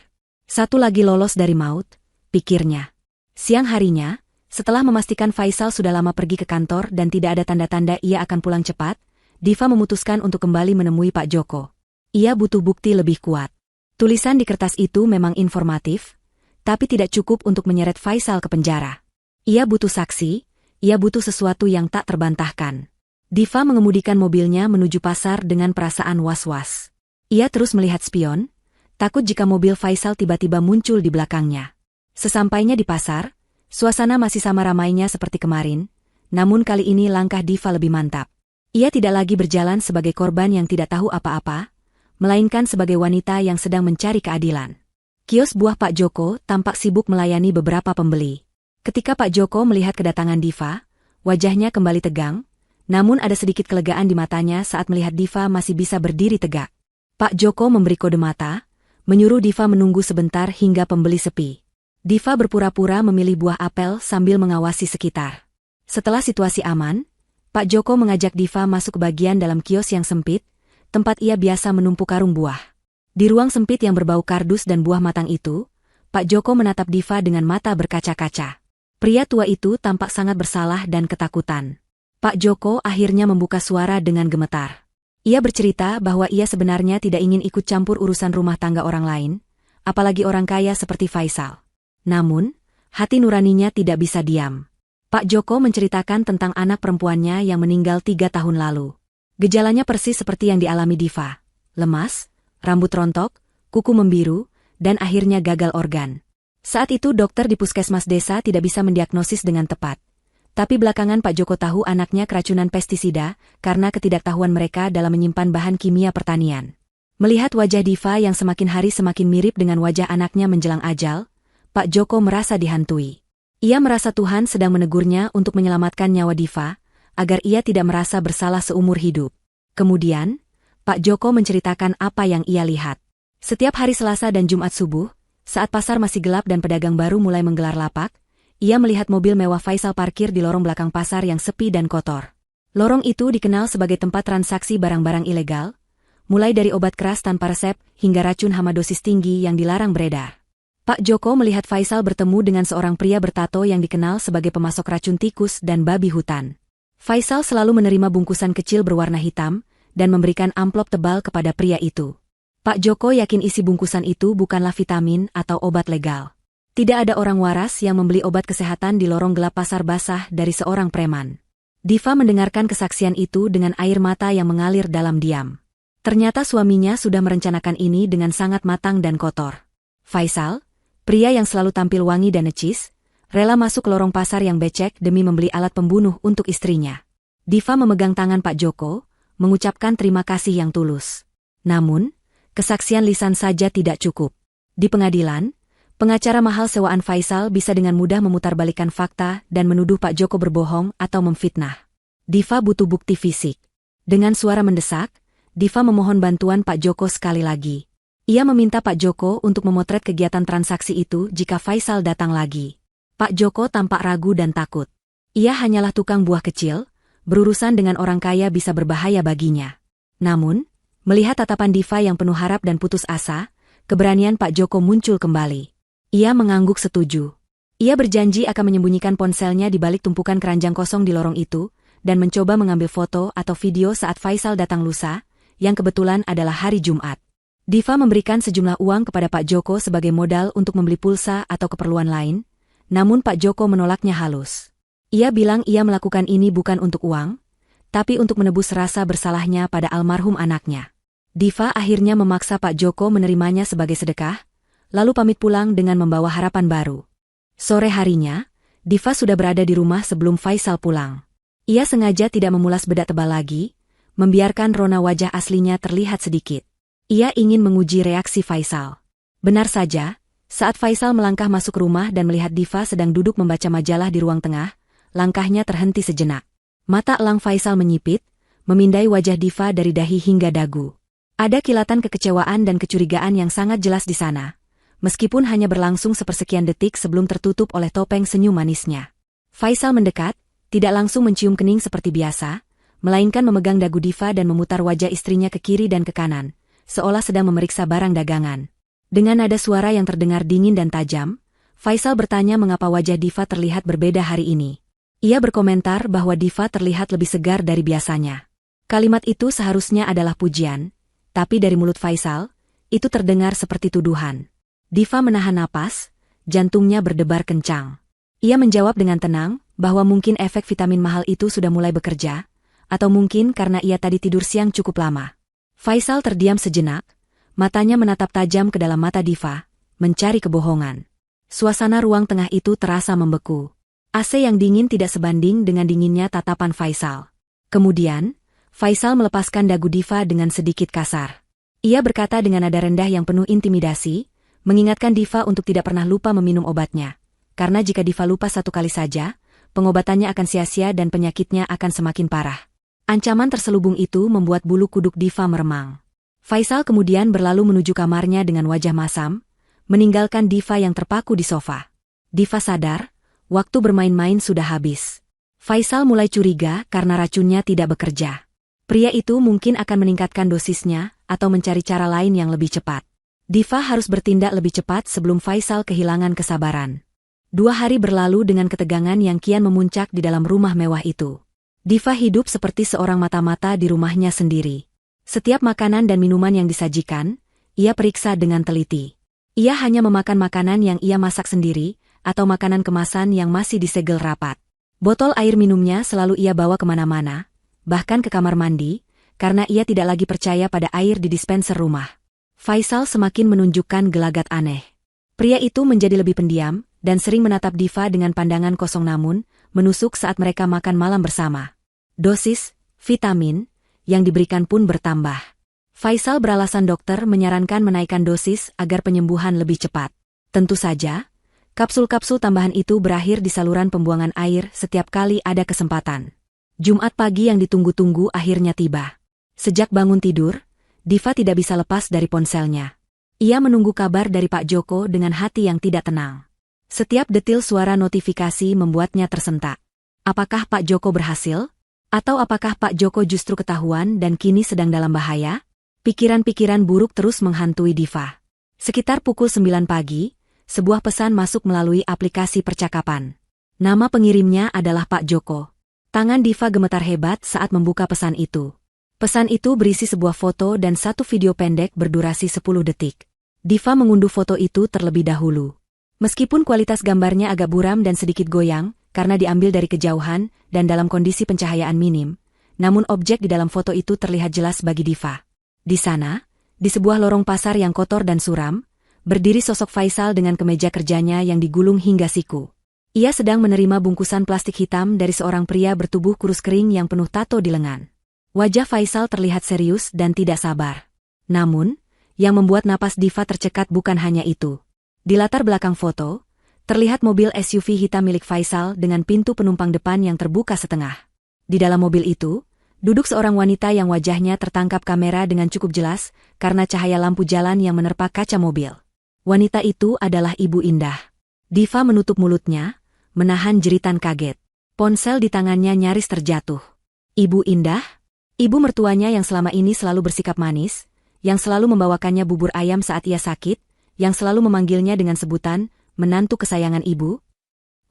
1 lagi lolos dari maut, pikirnya. Siang harinya, setelah memastikan Faisal sudah lama pergi ke kantor dan tidak ada tanda-tanda ia akan pulang cepat, Diva memutuskan untuk kembali menemui Pak Joko. Ia butuh bukti lebih kuat. Tulisan di kertas itu memang informatif, tapi tidak cukup untuk menyeret Faisal ke penjara. Ia butuh saksi, ia butuh sesuatu yang tak terbantahkan. Diva mengemudikan mobilnya menuju pasar dengan perasaan was-was. Ia terus melihat spion, takut jika mobil Faisal tiba-tiba muncul di belakangnya. Sesampainya di pasar, suasana masih sama ramainya seperti kemarin, namun kali ini langkah Diva lebih mantap. Ia tidak lagi berjalan sebagai korban yang tidak tahu apa-apa, melainkan sebagai wanita yang sedang mencari keadilan. Kios buah Pak Joko tampak sibuk melayani beberapa pembeli. Ketika Pak Joko melihat kedatangan Diva, wajahnya kembali tegang, namun ada sedikit kelegaan di matanya saat melihat Diva masih bisa berdiri tegak. Pak Joko memberi kode mata, menyuruh Diva menunggu sebentar hingga pembeli sepi. Diva berpura-pura memilih buah apel sambil mengawasi sekitar. Setelah situasi aman, Pak Joko mengajak Diva masuk ke bagian dalam kios yang sempit, tempat ia biasa menumpuk karung buah. Di ruang sempit yang berbau kardus dan buah matang itu, Pak Joko menatap Diva dengan mata berkaca-kaca. Pria tua itu tampak sangat bersalah dan ketakutan. Pak Joko akhirnya membuka suara dengan gemetar. Ia bercerita bahwa ia sebenarnya tidak ingin ikut campur urusan rumah tangga orang lain, apalagi orang kaya seperti Faisal. Namun, hati nuraninya tidak bisa diam. Pak Joko menceritakan tentang anak perempuannya yang meninggal 3 tahun lalu. Gejalanya persis seperti yang dialami Diva. Lemas, rambut rontok, kuku membiru, dan akhirnya gagal organ. Saat itu dokter di puskesmas desa tidak bisa mendiagnosis dengan tepat. Tapi belakangan Pak Joko tahu anaknya keracunan pestisida karena ketidaktahuan mereka dalam menyimpan bahan kimia pertanian. Melihat wajah Diva yang semakin hari semakin mirip dengan wajah anaknya menjelang ajal, Pak Joko merasa dihantui. Ia merasa Tuhan sedang menegurnya untuk menyelamatkan nyawa Diva, agar ia tidak merasa bersalah seumur hidup. Kemudian, Pak Joko menceritakan apa yang ia lihat. Setiap hari Selasa dan Jumat subuh, saat pasar masih gelap dan pedagang baru mulai menggelar lapak, ia melihat mobil mewah Faisal parkir di lorong belakang pasar yang sepi dan kotor. Lorong itu dikenal sebagai tempat transaksi barang-barang ilegal, mulai dari obat keras tanpa resep hingga racun hama dosis tinggi yang dilarang beredar. Pak Joko melihat Faisal bertemu dengan seorang pria bertato yang dikenal sebagai pemasok racun tikus dan babi hutan. Faisal selalu menerima bungkusan kecil berwarna hitam dan memberikan amplop tebal kepada pria itu. Pak Joko yakin isi bungkusan itu bukanlah vitamin atau obat legal. Tidak ada orang waras yang membeli obat kesehatan di lorong gelap pasar basah dari seorang preman. Diva mendengarkan kesaksian itu dengan air mata yang mengalir dalam diam. Ternyata suaminya sudah merencanakan ini dengan sangat matang dan kotor. Faisal, pria yang selalu tampil wangi dan necis, rela masuk ke lorong pasar yang becek demi membeli alat pembunuh untuk istrinya. Diva memegang tangan Pak Joko, mengucapkan terima kasih yang tulus. Namun, kesaksian lisan saja tidak cukup. Di pengadilan, pengacara mahal sewaan Faisal bisa dengan mudah memutarbalikkan fakta dan menuduh Pak Joko berbohong atau memfitnah. Diva butuh bukti fisik. Dengan suara mendesak, Diva memohon bantuan Pak Joko sekali lagi. Ia meminta Pak Joko untuk memotret kegiatan transaksi itu jika Faisal datang lagi. Pak Joko tampak ragu dan takut. Ia hanyalah tukang buah kecil, berurusan dengan orang kaya bisa berbahaya baginya. Namun, melihat tatapan Diva yang penuh harap dan putus asa, keberanian Pak Joko muncul kembali. Ia mengangguk setuju. Ia berjanji akan menyembunyikan ponselnya di balik tumpukan keranjang kosong di lorong itu, dan mencoba mengambil foto atau video saat Faisal datang lusa, yang kebetulan adalah hari Jumat. Diva memberikan sejumlah uang kepada Pak Joko sebagai modal untuk membeli pulsa atau keperluan lain, namun Pak Joko menolaknya halus. Ia bilang ia melakukan ini bukan untuk uang, tapi untuk menebus rasa bersalahnya pada almarhum anaknya. Diva akhirnya memaksa Pak Joko menerimanya sebagai sedekah, lalu pamit pulang dengan membawa harapan baru. Sore harinya, Diva sudah berada di rumah sebelum Faisal pulang. Ia sengaja tidak memulas bedak tebal lagi, membiarkan rona wajah aslinya terlihat sedikit. Ia ingin menguji reaksi Faisal. Benar saja, saat Faisal melangkah masuk rumah dan melihat Diva sedang duduk membaca majalah di ruang tengah, langkahnya terhenti sejenak. Mata elang Faisal menyipit, memindai wajah Diva dari dahi hingga dagu. Ada kilatan kekecewaan dan kecurigaan yang sangat jelas di sana, meskipun hanya berlangsung sepersekian detik sebelum tertutup oleh topeng senyum manisnya. Faisal mendekat, tidak langsung mencium kening seperti biasa, melainkan memegang dagu Diva dan memutar wajah istrinya ke kiri dan ke kanan, seolah sedang memeriksa barang dagangan. Dengan nada suara yang terdengar dingin dan tajam, Faisal bertanya mengapa wajah Diva terlihat berbeda hari ini. Ia berkomentar bahwa Diva terlihat lebih segar dari biasanya. Kalimat itu seharusnya adalah pujian, tapi dari mulut Faisal, itu terdengar seperti tuduhan. Diva menahan napas, jantungnya berdebar kencang. Ia menjawab dengan tenang bahwa mungkin efek vitamin mahal itu sudah mulai bekerja, atau mungkin karena ia tadi tidur siang cukup lama. Faisal terdiam sejenak, matanya menatap tajam ke dalam mata Diva, mencari kebohongan. Suasana ruang tengah itu terasa membeku. AC yang dingin tidak sebanding dengan dinginnya tatapan Faisal. Kemudian, Faisal melepaskan dagu Diva dengan sedikit kasar. Ia berkata dengan nada rendah yang penuh intimidasi, mengingatkan Diva untuk tidak pernah lupa meminum obatnya. Karena jika Diva lupa satu kali saja, pengobatannya akan sia-sia dan penyakitnya akan semakin parah. Ancaman terselubung itu membuat bulu kuduk Diva meremang. Faisal kemudian berlalu menuju kamarnya dengan wajah masam, meninggalkan Diva yang terpaku di sofa. Diva sadar, waktu bermain-main sudah habis. Faisal mulai curiga karena racunnya tidak bekerja. Pria itu mungkin akan meningkatkan dosisnya atau mencari cara lain yang lebih cepat. Diva harus bertindak lebih cepat sebelum Faisal kehilangan kesabaran. 2 hari berlalu dengan ketegangan yang kian memuncak di dalam rumah mewah itu. Diva hidup seperti seorang mata-mata di rumahnya sendiri. Setiap makanan dan minuman yang disajikan, ia periksa dengan teliti. Ia hanya memakan makanan yang ia masak sendiri, atau makanan kemasan yang masih disegel rapat. Botol air minumnya selalu ia bawa kemana-mana, bahkan ke kamar mandi, karena ia tidak lagi percaya pada air di dispenser rumah. Faisal semakin menunjukkan gelagat aneh. Pria itu menjadi lebih pendiam, dan sering menatap Diva dengan pandangan kosong namun, menusuk saat mereka makan malam bersama. Dosis vitamin yang diberikan pun bertambah. Faisal beralasan dokter menyarankan menaikkan dosis agar penyembuhan lebih cepat. Tentu saja, Kapsul-kapsul tambahan itu berakhir di saluran pembuangan air setiap kali ada kesempatan. Jumat pagi yang ditunggu-tunggu akhirnya tiba. Sejak bangun tidur, Diva tidak bisa lepas dari ponselnya. Ia menunggu kabar dari Pak Joko dengan hati yang tidak tenang. Setiap detil suara notifikasi membuatnya tersentak. Apakah Pak Joko berhasil? Atau apakah Pak Joko justru ketahuan dan kini sedang dalam bahaya? Pikiran-pikiran buruk terus menghantui Diva. Sekitar pukul 9 pagi, sebuah pesan masuk melalui aplikasi percakapan. Nama pengirimnya adalah Pak Joko. Tangan Diva gemetar hebat saat membuka pesan itu. Pesan itu berisi sebuah foto dan satu video pendek berdurasi 10 detik. Diva mengunduh foto itu terlebih dahulu. Meskipun kualitas gambarnya agak buram dan sedikit goyang, karena diambil dari kejauhan dan dalam kondisi pencahayaan minim, namun objek di dalam foto itu terlihat jelas bagi Diva. Di sana, di sebuah lorong pasar yang kotor dan suram, berdiri sosok Faisal dengan kemeja kerjanya yang digulung hingga siku. Ia sedang menerima bungkusan plastik hitam dari seorang pria bertubuh kurus kering yang penuh tato di lengan. Wajah Faisal terlihat serius dan tidak sabar. Namun, yang membuat napas Diva tercekat bukan hanya itu. Di latar belakang foto, terlihat mobil SUV hitam milik Faisal dengan pintu penumpang depan yang terbuka setengah. Di dalam mobil itu, duduk seorang wanita yang wajahnya tertangkap kamera dengan cukup jelas karena cahaya lampu jalan yang menerpa kaca mobil. Wanita itu adalah Ibu Indah. Diva menutup mulutnya, menahan jeritan kaget. Ponsel di tangannya nyaris terjatuh. Ibu Indah? Ibu mertuanya yang selama ini selalu bersikap manis, yang selalu membawakannya bubur ayam saat ia sakit, yang selalu memanggilnya dengan sebutan, menantu kesayangan ibu?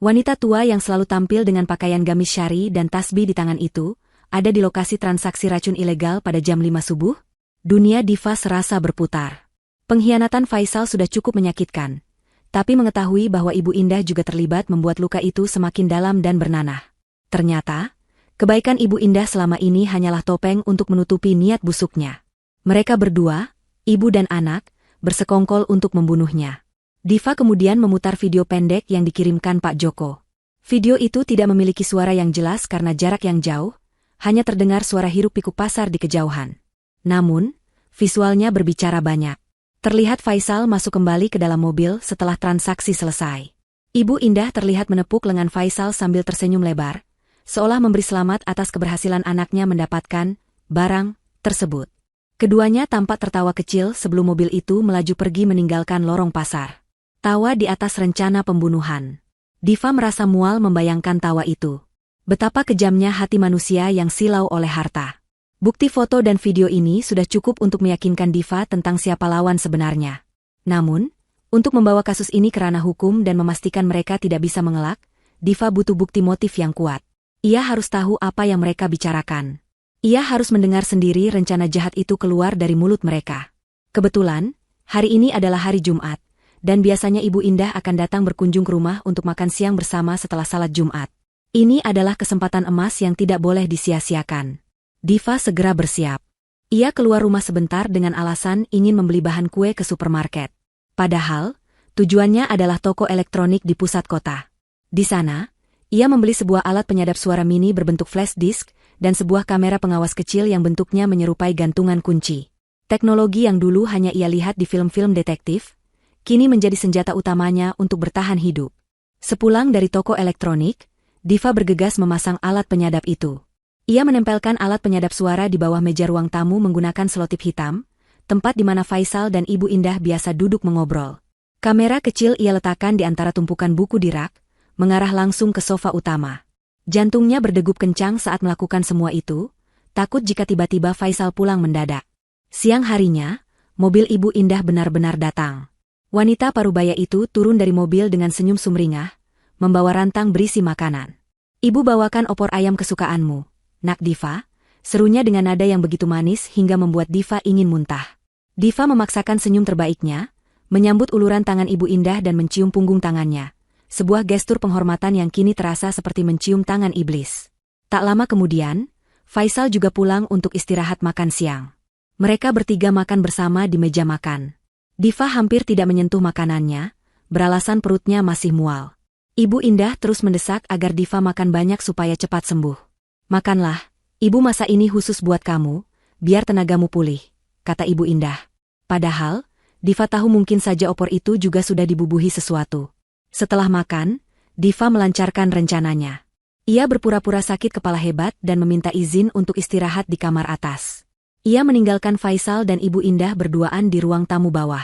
Wanita tua yang selalu tampil dengan pakaian gamis syari dan tasbih di tangan itu, ada di lokasi transaksi racun ilegal pada jam 5 subuh? Dunia Diva serasa berputar. Pengkhianatan Faisal sudah cukup menyakitkan. Tapi mengetahui bahwa Ibu Indah juga terlibat membuat luka itu semakin dalam dan bernanah. Ternyata, kebaikan Ibu Indah selama ini hanyalah topeng untuk menutupi niat busuknya. Mereka berdua, ibu dan anak, bersekongkol untuk membunuhnya. Diva kemudian memutar video pendek yang dikirimkan Pak Joko. Video itu tidak memiliki suara yang jelas karena jarak yang jauh, hanya terdengar suara hiruk-pikuk pasar di kejauhan. Namun, visualnya berbicara banyak. Terlihat Faisal masuk kembali ke dalam mobil setelah transaksi selesai. Ibu Indah terlihat menepuk lengan Faisal sambil tersenyum lebar, seolah memberi selamat atas keberhasilan anaknya mendapatkan barang tersebut. Keduanya tampak tertawa kecil sebelum mobil itu melaju pergi meninggalkan lorong pasar. Tawa di atas rencana pembunuhan. Diva merasa mual membayangkan tawa itu. Betapa kejamnya hati manusia yang silau oleh harta. Bukti foto dan video ini sudah cukup untuk meyakinkan Diva tentang siapa lawan sebenarnya. Namun, untuk membawa kasus ini ke ranah hukum dan memastikan mereka tidak bisa mengelak, Diva butuh bukti motif yang kuat. Ia harus tahu apa yang mereka bicarakan. Ia harus mendengar sendiri rencana jahat itu keluar dari mulut mereka. Kebetulan, hari ini adalah hari Jumat, dan biasanya Ibu Indah akan datang berkunjung ke rumah untuk makan siang bersama setelah salat Jumat. Ini adalah kesempatan emas yang tidak boleh disia-siakan. Diva segera bersiap. Ia keluar rumah sebentar dengan alasan ingin membeli bahan kue ke supermarket. Padahal, tujuannya adalah toko elektronik di pusat kota. Di sana, ia membeli sebuah alat penyadap suara mini berbentuk flash disk dan sebuah kamera pengawas kecil yang bentuknya menyerupai gantungan kunci. Teknologi yang dulu hanya ia lihat di film-film detektif, kini menjadi senjata utamanya untuk bertahan hidup. Sepulang dari toko elektronik, Diva bergegas memasang alat penyadap itu. Ia menempelkan alat penyadap suara di bawah meja ruang tamu menggunakan selotip hitam, tempat di mana Faisal dan Ibu Indah biasa duduk mengobrol. Kamera kecil ia letakkan di antara tumpukan buku di rak, mengarah langsung ke sofa utama. Jantungnya berdegup kencang saat melakukan semua itu, takut jika tiba-tiba Faisal pulang mendadak. Siang harinya, mobil Ibu Indah benar-benar datang. Wanita parubaya itu turun dari mobil dengan senyum sumringah, membawa rantang berisi makanan. Ibu bawakan opor ayam kesukaanmu, Nak Diva, serunya dengan nada yang begitu manis hingga membuat Diva ingin muntah. Diva memaksakan senyum terbaiknya, menyambut uluran tangan Ibu Indah dan mencium punggung tangannya. Sebuah gestur penghormatan yang kini terasa seperti mencium tangan iblis. Tak lama kemudian, Faisal juga pulang untuk istirahat makan siang. Mereka bertiga makan bersama di meja makan. Diva hampir tidak menyentuh makanannya, beralasan perutnya masih mual. Ibu Indah terus mendesak agar Diva makan banyak supaya cepat sembuh. Makanlah, ibu masak ini khusus buat kamu, biar tenagamu pulih, kata Ibu Indah. Padahal, Diva tahu mungkin saja opor itu juga sudah dibubuhi sesuatu. Setelah makan, Diva melancarkan rencananya. Ia berpura-pura sakit kepala hebat dan meminta izin untuk istirahat di kamar atas. Ia meninggalkan Faisal dan Ibu Indah berduaan di ruang tamu bawah.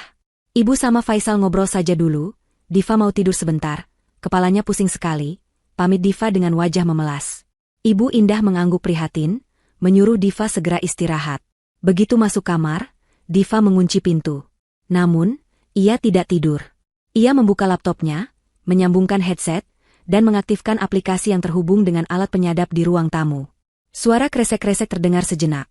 Ibu sama Faisal ngobrol saja dulu, Diva mau tidur sebentar, kepalanya pusing sekali, pamit Diva dengan wajah memelas. Ibu Indah mengangguk prihatin, menyuruh Diva segera istirahat. Begitu masuk kamar, Diva mengunci pintu. Namun, ia tidak tidur. Ia membuka laptopnya, menyambungkan headset, dan mengaktifkan aplikasi yang terhubung dengan alat penyadap di ruang tamu. Suara kresek-kresek terdengar sejenak.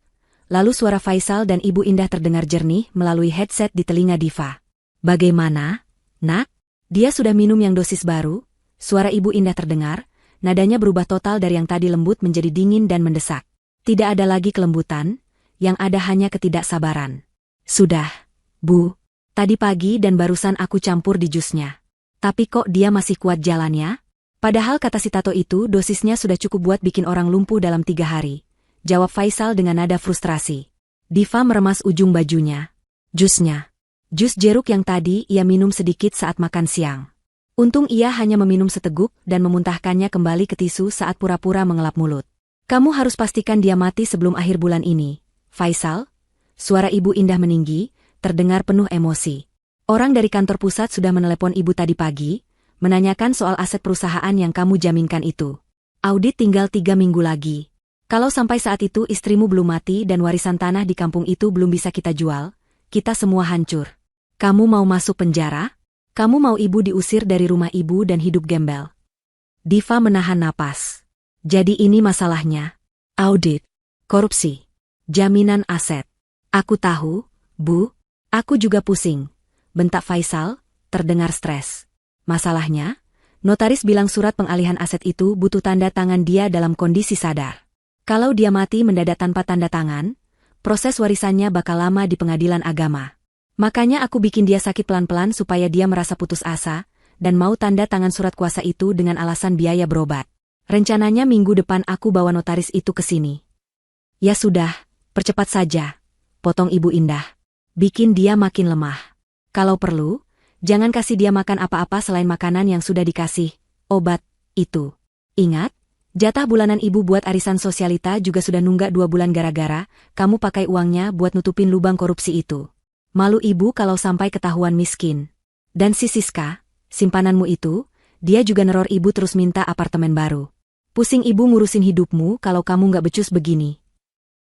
Lalu suara Faisal dan Ibu Indah terdengar jernih melalui headset di telinga Diva. Bagaimana, Nak? Dia sudah minum yang dosis baru? Suara Ibu Indah terdengar, nadanya berubah total dari yang tadi lembut menjadi dingin dan mendesak. Tidak ada lagi kelembutan, yang ada hanya ketidaksabaran. Sudah, Bu. Tadi pagi dan barusan aku campur di jusnya. Tapi kok dia masih kuat jalannya? Padahal kata si Tato itu dosisnya sudah cukup buat bikin orang lumpuh dalam 3 hari. Jawab Faisal dengan nada frustrasi. Diva meremas ujung bajunya. Jusnya. Jus jeruk yang tadi ia minum sedikit saat makan siang. Untung ia hanya meminum seteguk dan memuntahkannya kembali ke tisu saat pura-pura mengelap mulut. Kamu harus pastikan dia mati sebelum akhir bulan ini. Faisal? Suara Ibu Indah meninggi, terdengar penuh emosi. Orang dari kantor pusat sudah menelepon ibu tadi pagi, menanyakan soal aset perusahaan yang kamu jaminkan itu. Audit tinggal 3 minggu lagi. Kalau sampai saat itu istrimu belum mati dan warisan tanah di kampung itu belum bisa kita jual, kita semua hancur. Kamu mau masuk penjara? Kamu mau ibu diusir dari rumah ibu dan hidup gembel? Diva menahan napas. Jadi ini masalahnya. Audit. Korupsi. Jaminan aset. Aku tahu, Bu. Aku juga pusing. Bentak Faisal, terdengar stres. Masalahnya, notaris bilang surat pengalihan aset itu butuh tanda tangan dia dalam kondisi sadar. Kalau dia mati mendadak tanpa tanda tangan, proses warisannya bakal lama di pengadilan agama. Makanya aku bikin dia sakit pelan-pelan supaya dia merasa putus asa, dan mau tanda tangan surat kuasa itu dengan alasan biaya berobat. Rencananya minggu depan aku bawa notaris itu ke sini. Ya sudah, percepat saja, potong Ibu Indah. Bikin dia makin lemah. Kalau perlu, jangan kasih dia makan apa-apa selain makanan yang sudah dikasih, obat, itu. Ingat, jatah bulanan ibu buat arisan sosialita juga sudah nunggak 2 bulan gara-gara, kamu pakai uangnya buat nutupin lubang korupsi itu. Malu ibu kalau sampai ketahuan miskin. Dan si Siska, simpananmu itu, dia juga neror ibu terus minta apartemen baru. Pusing ibu ngurusin hidupmu kalau kamu nggak becus begini.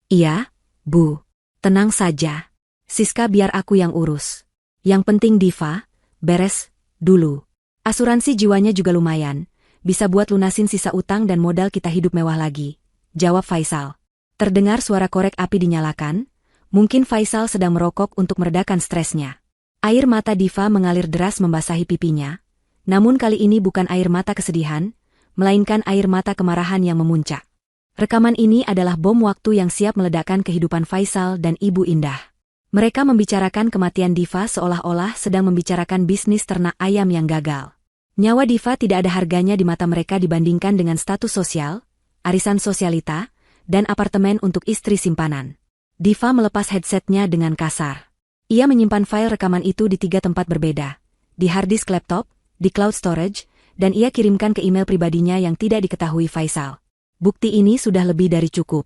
Iya, Bu. Tenang saja. Siska biar aku yang urus. Yang penting Diva, beres, dulu. Asuransi jiwanya juga lumayan, bisa buat lunasin sisa utang dan modal kita hidup mewah lagi. Jawab Faisal. Terdengar suara korek api dinyalakan, mungkin Faisal sedang merokok untuk meredakan stresnya. Air mata Diva mengalir deras membasahi pipinya, namun kali ini bukan air mata kesedihan, melainkan air mata kemarahan yang memuncak. Rekaman ini adalah bom waktu yang siap meledakkan kehidupan Faisal dan Ibu Indah. Mereka membicarakan kematian Diva seolah-olah sedang membicarakan bisnis ternak ayam yang gagal. Nyawa Diva tidak ada harganya di mata mereka dibandingkan dengan status sosial, arisan sosialita, dan apartemen untuk istri simpanan. Diva melepas headsetnya dengan kasar. Ia menyimpan file rekaman itu di 3 tempat berbeda. Di hard disk laptop, di cloud storage, dan ia kirimkan ke email pribadinya yang tidak diketahui Faisal. Bukti ini sudah lebih dari cukup.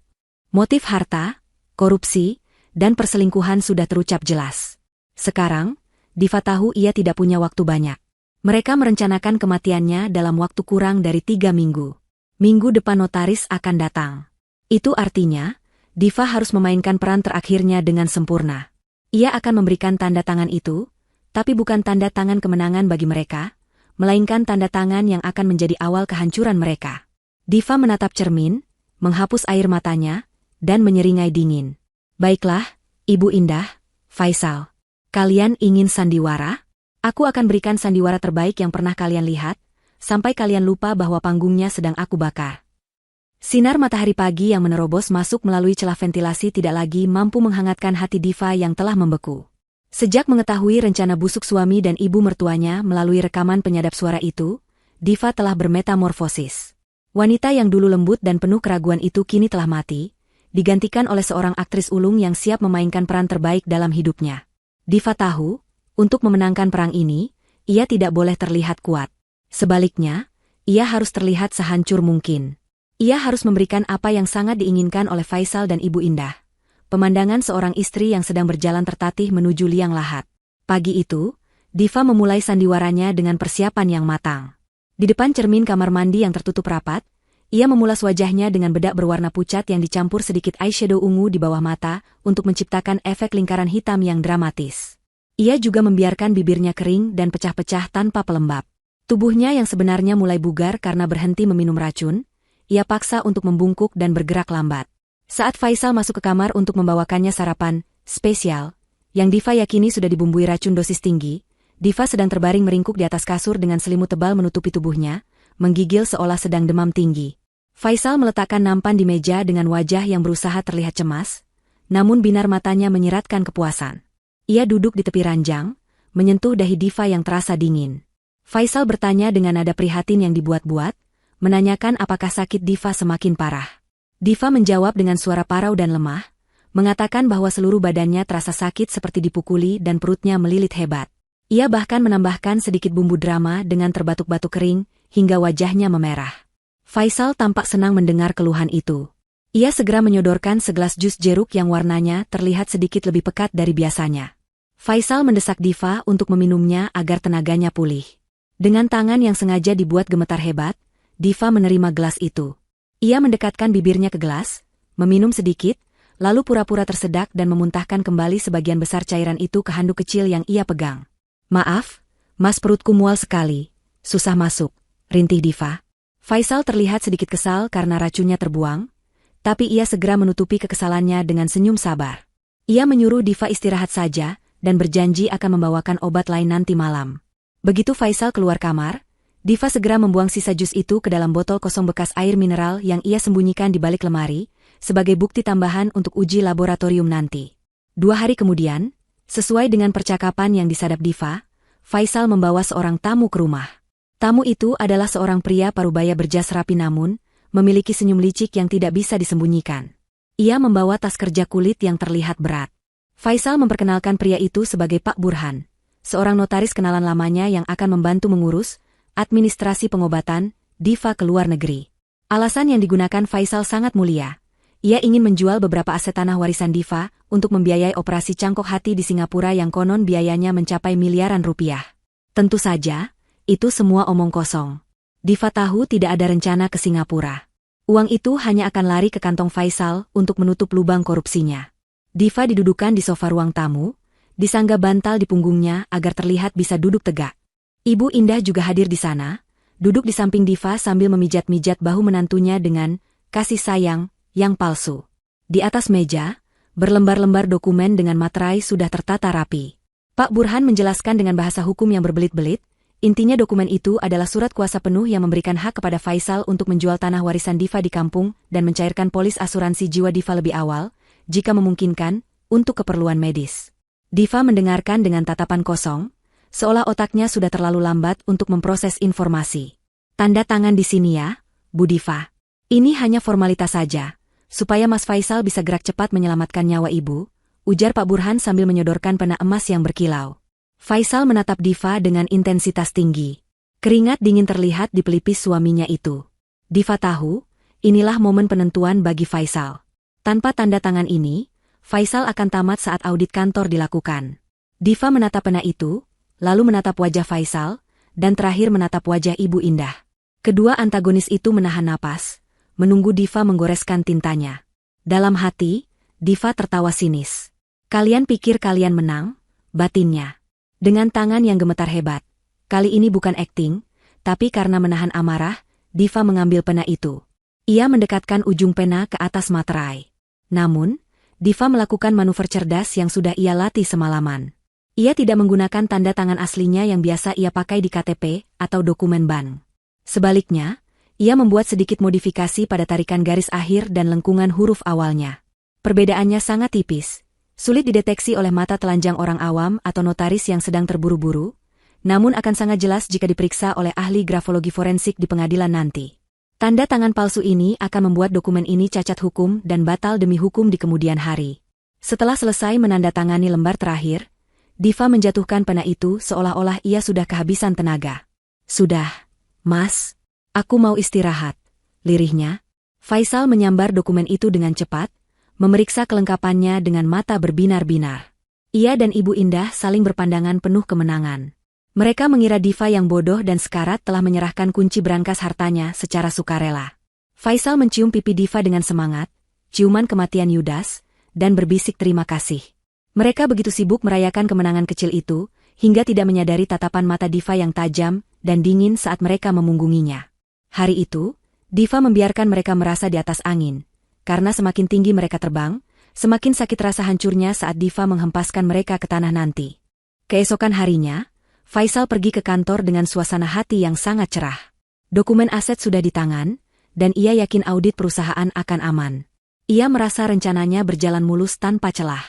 Motif harta, korupsi, dan perselingkuhan sudah terucap jelas. Sekarang, Diva tahu ia tidak punya waktu banyak. Mereka merencanakan kematiannya dalam waktu kurang dari 3 minggu. Minggu depan notaris akan datang. Itu artinya, Diva harus memainkan peran terakhirnya dengan sempurna. Ia akan memberikan tanda tangan itu, tapi bukan tanda tangan kemenangan bagi mereka, melainkan tanda tangan yang akan menjadi awal kehancuran mereka. Diva menatap cermin, menghapus air matanya, dan menyeringai dingin. Baiklah, Ibu Indah, Faisal. Kalian ingin sandiwara? Aku akan berikan sandiwara terbaik yang pernah kalian lihat, sampai kalian lupa bahwa panggungnya sedang aku bakar. Sinar matahari pagi yang menerobos masuk melalui celah ventilasi tidak lagi mampu menghangatkan hati Diva yang telah membeku. Sejak mengetahui rencana busuk suami dan ibu mertuanya melalui rekaman penyadap suara itu, Diva telah bermetamorfosis. Wanita yang dulu lembut dan penuh keraguan itu kini telah mati, digantikan oleh seorang aktris ulung yang siap memainkan peran terbaik dalam hidupnya. Diva tahu, untuk memenangkan perang ini, ia tidak boleh terlihat kuat. Sebaliknya, ia harus terlihat sehancur mungkin. Ia harus memberikan apa yang sangat diinginkan oleh Faisal dan Ibu Indah. Pemandangan seorang istri yang sedang berjalan tertatih menuju liang lahat. Pagi itu, Diva memulai sandiwaranya dengan persiapan yang matang. Di depan cermin kamar mandi yang tertutup rapat, ia memulas wajahnya dengan bedak berwarna pucat yang dicampur sedikit eyeshadow ungu di bawah mata untuk menciptakan efek lingkaran hitam yang dramatis. Ia juga membiarkan bibirnya kering dan pecah-pecah tanpa pelembab. Tubuhnya yang sebenarnya mulai bugar karena berhenti meminum racun, ia paksa untuk membungkuk dan bergerak lambat. Saat Faisal masuk ke kamar untuk membawakannya sarapan spesial, yang Diva yakini sudah dibumbui racun dosis tinggi, Diva sedang terbaring meringkuk di atas kasur dengan selimut tebal menutupi tubuhnya, menggigil seolah sedang demam tinggi. Faisal meletakkan nampan di meja dengan wajah yang berusaha terlihat cemas, namun binar matanya menyiratkan kepuasan. Ia duduk di tepi ranjang, menyentuh dahi Diva yang terasa dingin. Faisal bertanya dengan nada prihatin yang dibuat-buat, menanyakan apakah sakit Diva semakin parah. Diva menjawab dengan suara parau dan lemah, mengatakan bahwa seluruh badannya terasa sakit seperti dipukuli dan perutnya melilit hebat. Ia bahkan menambahkan sedikit bumbu drama dengan terbatuk-batuk kering, hingga wajahnya memerah. Faisal tampak senang mendengar keluhan itu. Ia segera menyodorkan segelas jus jeruk yang warnanya terlihat sedikit lebih pekat dari biasanya. Faisal mendesak Diva untuk meminumnya agar tenaganya pulih. Dengan tangan yang sengaja dibuat gemetar hebat, Diva menerima gelas itu. Ia mendekatkan bibirnya ke gelas, meminum sedikit, lalu pura-pura tersedak dan memuntahkan kembali sebagian besar cairan itu ke handuk kecil yang ia pegang. "Maaf, Mas, perutku mual sekali, susah masuk," rintih Diva. Faisal terlihat sedikit kesal karena racunnya terbuang, tapi ia segera menutupi kekesalannya dengan senyum sabar. Ia menyuruh Diva istirahat saja dan berjanji akan membawakan obat lain nanti malam. Begitu Faisal keluar kamar, Diva segera membuang sisa jus itu ke dalam botol kosong bekas air mineral yang ia sembunyikan di balik lemari, sebagai bukti tambahan untuk uji laboratorium nanti. 2 hari kemudian, sesuai dengan percakapan yang disadap Diva, Faisal membawa seorang tamu ke rumah. Tamu itu adalah seorang pria parubaya berjas rapi namun, memiliki senyum licik yang tidak bisa disembunyikan. Ia membawa tas kerja kulit yang terlihat berat. Faisal memperkenalkan pria itu sebagai Pak Burhan, seorang notaris kenalan lamanya yang akan membantu mengurus administrasi pengobatan Diva ke luar negeri. Alasan yang digunakan Faisal sangat mulia. Ia ingin menjual beberapa aset tanah warisan Diva untuk membiayai operasi cangkok hati di Singapura yang konon biayanya mencapai miliaran rupiah. Tentu saja, itu semua omong kosong. Diva tahu tidak ada rencana ke Singapura. Uang itu hanya akan lari ke kantong Faisal untuk menutup lubang korupsinya. Diva didudukan di sofa ruang tamu, disangga bantal di punggungnya agar terlihat bisa duduk tegak. Ibu Indah juga hadir di sana, duduk di samping Diva sambil memijat-mijat bahu menantunya dengan kasih sayang yang palsu. Di atas meja, berlembar-lembar dokumen dengan materai sudah tertata rapi. Pak Burhan menjelaskan dengan bahasa hukum yang berbelit-belit, intinya dokumen itu adalah surat kuasa penuh yang memberikan hak kepada Faisal untuk menjual tanah warisan Diva di kampung dan mencairkan polis asuransi jiwa Diva lebih awal, jika memungkinkan, untuk keperluan medis. Diva mendengarkan dengan tatapan kosong, seolah otaknya sudah terlalu lambat untuk memproses informasi. "Tanda tangan di sini ya, Bu Diva. Ini hanya formalitas saja, supaya Mas Faisal bisa gerak cepat menyelamatkan nyawa Ibu," ujar Pak Burhan sambil menyodorkan pena emas yang berkilau. Faisal menatap Diva dengan intensitas tinggi. Keringat dingin terlihat di pelipis suaminya itu. Diva tahu, inilah momen penentuan bagi Faisal. Tanpa tanda tangan ini, Faisal akan tamat saat audit kantor dilakukan. Diva menatap pena itu, lalu menatap wajah Faisal, dan terakhir menatap wajah Ibu Indah. Kedua antagonis itu menahan napas, menunggu Diva menggoreskan tintanya. Dalam hati, Diva tertawa sinis. "Kalian pikir kalian menang?" batinnya. Dengan tangan yang gemetar hebat. Kali ini bukan akting, tapi karena menahan amarah, Diva mengambil pena itu. Ia mendekatkan ujung pena ke atas materai. Namun, Diva melakukan manuver cerdas yang sudah ia latih semalaman. Ia tidak menggunakan tanda tangan aslinya yang biasa ia pakai di KTP atau dokumen bank. Sebaliknya, ia membuat sedikit modifikasi pada tarikan garis akhir dan lengkungan huruf awalnya. Perbedaannya sangat tipis, sulit dideteksi oleh mata telanjang orang awam atau notaris yang sedang terburu-buru, namun akan sangat jelas jika diperiksa oleh ahli grafologi forensik di pengadilan nanti. Tanda tangan palsu ini akan membuat dokumen ini cacat hukum dan batal demi hukum di kemudian hari. Setelah selesai menandatangani lembar terakhir, Diva menjatuhkan pena itu seolah-olah ia sudah kehabisan tenaga. "Sudah," Mas, aku mau istirahat, lirihnya. Faisal menyambar dokumen itu dengan cepat, memeriksa kelengkapannya dengan mata berbinar-binar. Ia dan Ibu Indah saling berpandangan penuh kemenangan. Mereka mengira Diva yang bodoh dan sekarat telah menyerahkan kunci brankas hartanya secara sukarela. Faisal mencium pipi Diva dengan semangat, ciuman kematian Yudas, dan berbisik terima kasih. Mereka begitu sibuk merayakan kemenangan kecil itu, hingga tidak menyadari tatapan mata Diva yang tajam dan dingin saat mereka memunggunginya. Hari itu, Diva membiarkan mereka merasa di atas angin, karena semakin tinggi mereka terbang, semakin sakit rasa hancurnya saat Diva menghempaskan mereka ke tanah nanti. Keesokan harinya, Faisal pergi ke kantor dengan suasana hati yang sangat cerah. Dokumen aset sudah di tangan, dan ia yakin audit perusahaan akan aman. Ia merasa rencananya berjalan mulus tanpa celah.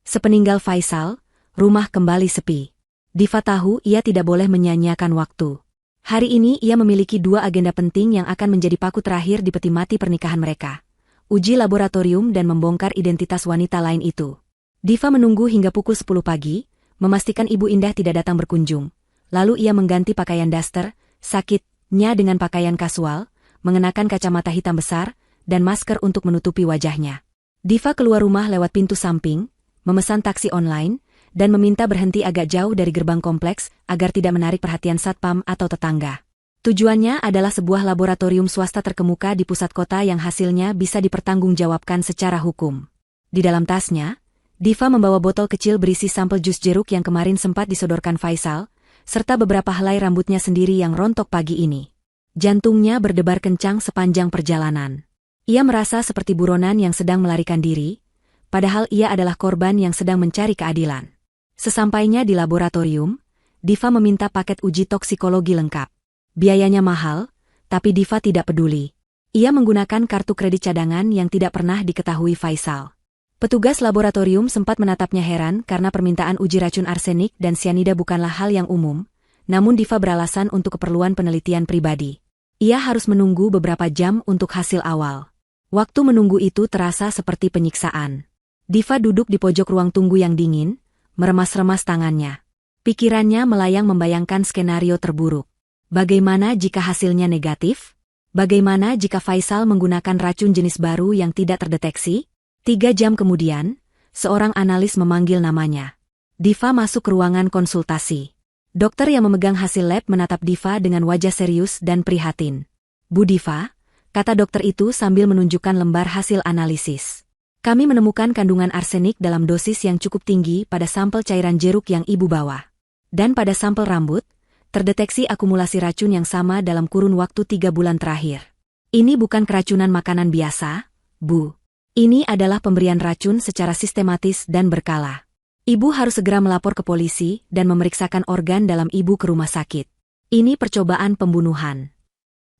Sepeninggal Faisal, rumah kembali sepi. Diva tahu ia tidak boleh menyia-nyiakan waktu. Hari ini ia memiliki 2 agenda penting yang akan menjadi paku terakhir di peti mati pernikahan mereka. Uji laboratorium dan membongkar identitas wanita lain itu. Diva menunggu hingga pukul 10 pagi, memastikan Ibu Indah tidak datang berkunjung. Lalu ia mengganti pakaian daster, sakitnya dengan pakaian kasual, mengenakan kacamata hitam besar, dan masker untuk menutupi wajahnya. Diva keluar rumah lewat pintu samping, memesan taksi online, dan meminta berhenti agak jauh dari gerbang kompleks agar tidak menarik perhatian satpam atau tetangga. Tujuannya adalah sebuah laboratorium swasta terkemuka di pusat kota yang hasilnya bisa dipertanggungjawabkan secara hukum. Di dalam tasnya, Diva membawa botol kecil berisi sampel jus jeruk yang kemarin sempat disodorkan Faisal, serta beberapa helai rambutnya sendiri yang rontok pagi ini. Jantungnya berdebar kencang sepanjang perjalanan. Ia merasa seperti buronan yang sedang melarikan diri, padahal ia adalah korban yang sedang mencari keadilan. Sesampainya di laboratorium, Diva meminta paket uji toksikologi lengkap. Biayanya mahal, tapi Diva tidak peduli. Ia menggunakan kartu kredit cadangan yang tidak pernah diketahui Faisal. Petugas laboratorium sempat menatapnya heran karena permintaan uji racun arsenik dan sianida bukanlah hal yang umum, namun Diva beralasan untuk keperluan penelitian pribadi. Ia harus menunggu beberapa jam untuk hasil awal. Waktu menunggu itu terasa seperti penyiksaan. Diva duduk di pojok ruang tunggu yang dingin, meremas-remas tangannya. Pikirannya melayang membayangkan skenario terburuk. Bagaimana jika hasilnya negatif? Bagaimana jika Faisal menggunakan racun jenis baru yang tidak terdeteksi? 3 jam kemudian, seorang analis memanggil namanya. Diva masuk ke ruangan konsultasi. Dokter yang memegang hasil lab menatap Diva dengan wajah serius dan prihatin. Bu Diva, kata dokter itu sambil menunjukkan lembar hasil analisis. Kami menemukan kandungan arsenik dalam dosis yang cukup tinggi pada sampel cairan jeruk yang ibu bawa. Dan pada sampel rambut, terdeteksi akumulasi racun yang sama dalam kurun waktu 3 bulan terakhir. Ini bukan keracunan makanan biasa, Bu. Ini adalah pemberian racun secara sistematis dan berkala. Ibu harus segera melapor ke polisi dan memeriksakan organ dalam ibu ke rumah sakit. Ini percobaan pembunuhan.